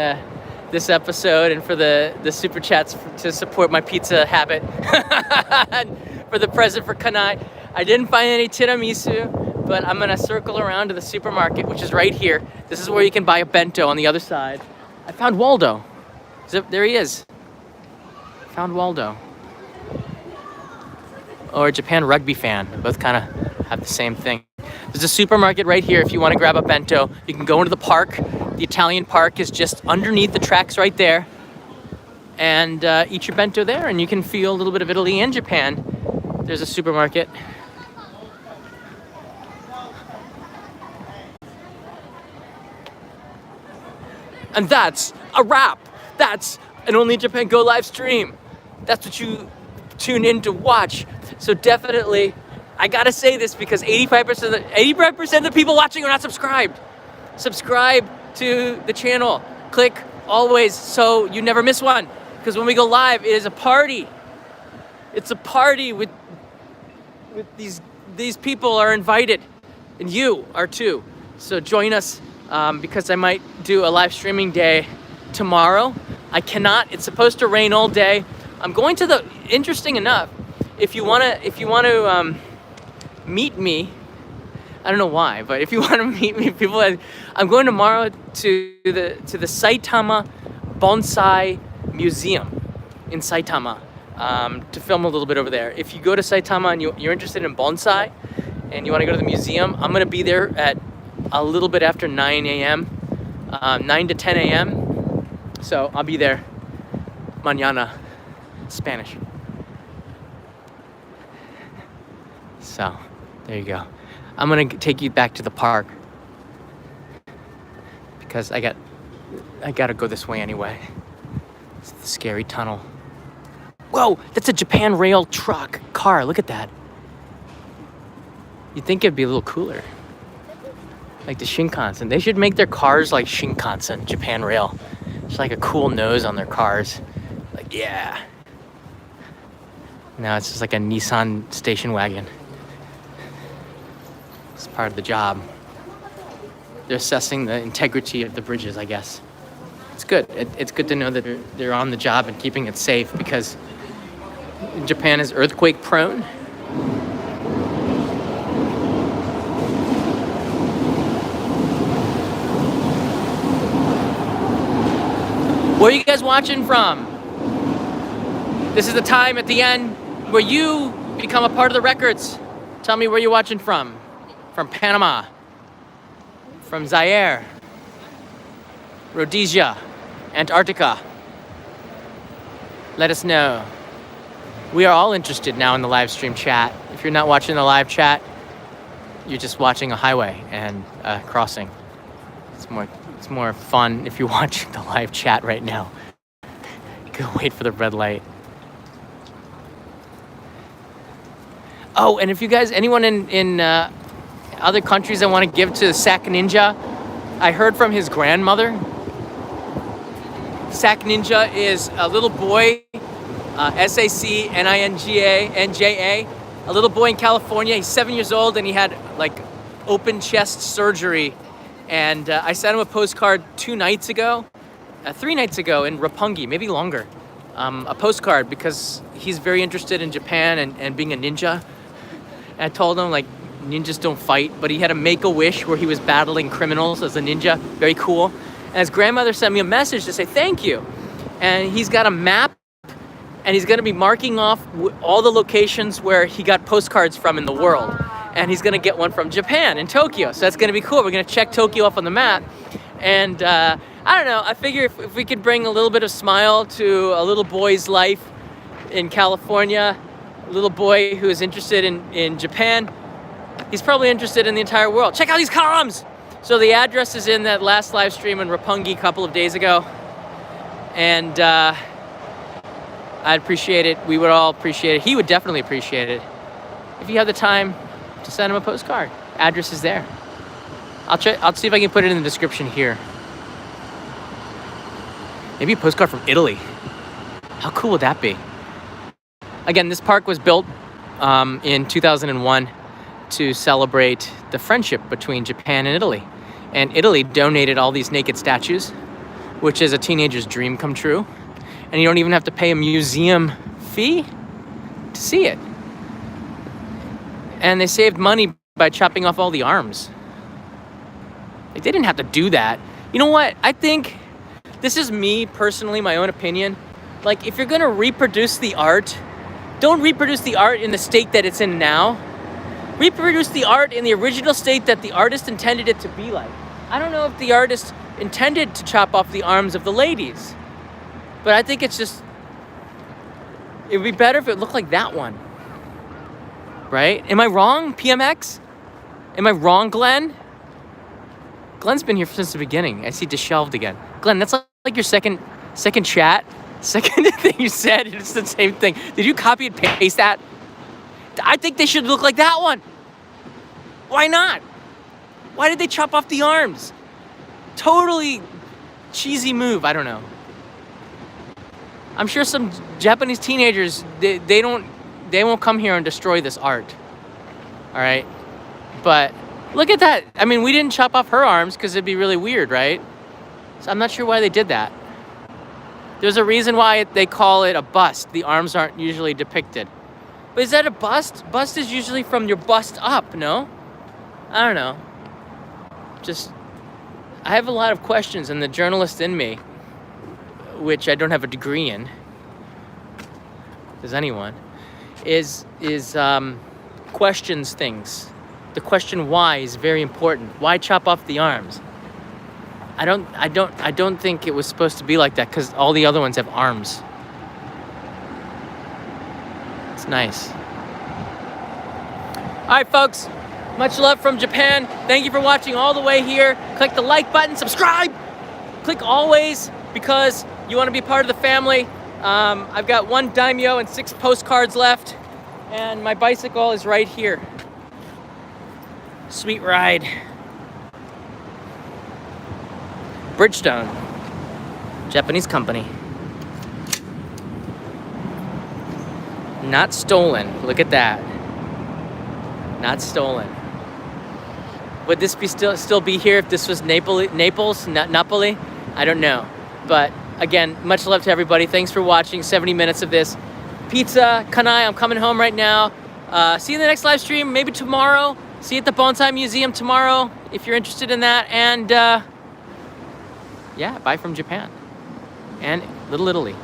this episode and for the super chats to support my pizza habit. And for the present for Kanai. I didn't find any tiramisu, but I'm gonna circle around to the supermarket, which is right here. This is where you can buy a bento on the other side. I found Waldo. There he is. Found Waldo. Or a Japan rugby fan. They both kind of have the same thing. There's a supermarket right here if you want to grab a bento. You can go into the park. The Italian park is just underneath the tracks right there. And eat your bento there, and you can feel a little bit of Italy and Japan. There's a supermarket. And that's a wrap. That's an Only Japan Go live stream. That's what you tune in to watch. So definitely, I gotta say this because 85% of the people watching are not subscribed. Subscribe to the channel. Click always so you never miss one. Because when we go live, it is a party. It's a party with these people are invited, and you are too. So join us because I might do a live streaming day tomorrow. I cannot. It's supposed to rain all day. I'm going to the. Interesting enough, if you wanna meet me I don't know why, but if you want to meet me, people, I'm going tomorrow to the Saitama Bonsai Museum in Saitama to film a little bit over there. If you go to Saitama and you're interested in bonsai and you want to go to the museum, I'm going to be there at a little bit after 9 a.m., 9 to 10 a.m. So I'll be there mañana, Spanish. So there you go. I'm gonna take you back to the park because I gotta go this way anyway. It's the scary tunnel. Whoa, that's a Japan Rail car. Look at that. You'd think it'd be a little cooler. Like the Shinkansen. They should make their cars like Shinkansen, Japan Rail. It's like a cool nose on their cars. Like, yeah. Now it's just like a Nissan station wagon. It's part of the job. They're assessing the integrity of the bridges, I guess. It's good. It's good to know that they're on the job and keeping it safe because Japan is earthquake prone. Where are you guys watching from? This is the time at the end where you become a part of the records. Tell me where you're watching from. From Panama, from Zaire, Rhodesia, Antarctica. Let us know. We are all interested now in the live stream chat. If you're not watching the live chat, you're just watching a highway and a crossing. It's more fun if you're watching the live chat right now. You can wait for the red light. Oh, and if you guys, anyone in other countries I want to give to Sack Ninja, I heard from his grandmother. Sack Ninja is a little boy, SACNINJA, a little boy in California. He's 7 years old and he had like open chest surgery. And I sent him a postcard 3 nights ago in Roppongi, maybe longer. A postcard because he's very interested in Japan and being a ninja. And I told him like, ninjas don't fight, but he had a Make-A-Wish where he was battling criminals as a ninja. Very cool. And his grandmother sent me a message to say thank you. And he's got a map, and he's going to be marking off all the locations where he got postcards from in the world. And he's going to get one from Japan in Tokyo. So that's going to be cool. We're going to check Tokyo off on the map. And I don't know, I figure if we could bring a little bit of smile to a little boy's life in California, a little boy who is interested in Japan, he's probably interested in the entire world. Check out these columns! So the address is in that last live stream in Roppongi a couple of days ago. And I'd appreciate it. We would all appreciate it. He would definitely appreciate it. If you have the time to send him a postcard, address is there. I'll see if I can put it in the description here. Maybe a postcard from Italy. How cool would that be? Again, this park was built in 2001 to celebrate the friendship between Japan and Italy. And Italy donated all these naked statues, which is a teenager's dream come true. And you don't even have to pay a museum fee to see it. And they saved money by chopping off all the arms. Like, they didn't have to do that. You know what? I think, this is me personally, my own opinion. Like, if you're gonna reproduce the art, don't reproduce the art in the state that it's in now. Reproduce the art in the original state that the artist intended it to be like. I don't know if the artist intended to chop off the arms of the ladies, but I think it's just, it would be better if it looked like that one. Right? Am I wrong, PMX? Am I wrong, Glenn? Glenn's been here since the beginning. I see disheveled again. Glenn, that's like your second chat. Second thing you said, it's the same thing. Did you copy and paste that? I think they should look like that one. Why not? Why did they chop off the arms? Totally cheesy move. I don't know. I'm sure some Japanese teenagers, they won't come here and destroy this art. All right? But look at that. I mean, we didn't chop off her arms because it'd be really weird, right? So I'm not sure why they did that. There's a reason why they call it a bust. The arms aren't usually depicted. But is that a bust? Bust is usually from your bust up, no? I I don't know. Just, I have a lot of questions, and the journalist in me, which I don't have a degree in, does anyone, is questions things. The question why is very important. Why chop off the arms? I don't think it was supposed to be like that, because all the other ones have arms. It's nice. All right, folks. Much love from Japan. Thank you for watching all the way here. Click the like button, subscribe. Click always, because you want to be part of the family. I've got 1 daimyo and 6 postcards left, and my bicycle is right here. Sweet ride. Bridgestone, Japanese company. Not stolen. Look at that. Not stolen. Would this be still be here if this was Naples, not Napoli? I don't know. But again, much love to everybody. Thanks for watching 70 minutes of this. Pizza, kanai, I'm coming home right now. See you in the next live stream, maybe tomorrow. See you at the Bonsai Museum tomorrow if you're interested in that. And yeah, bye from Japan and Little Italy.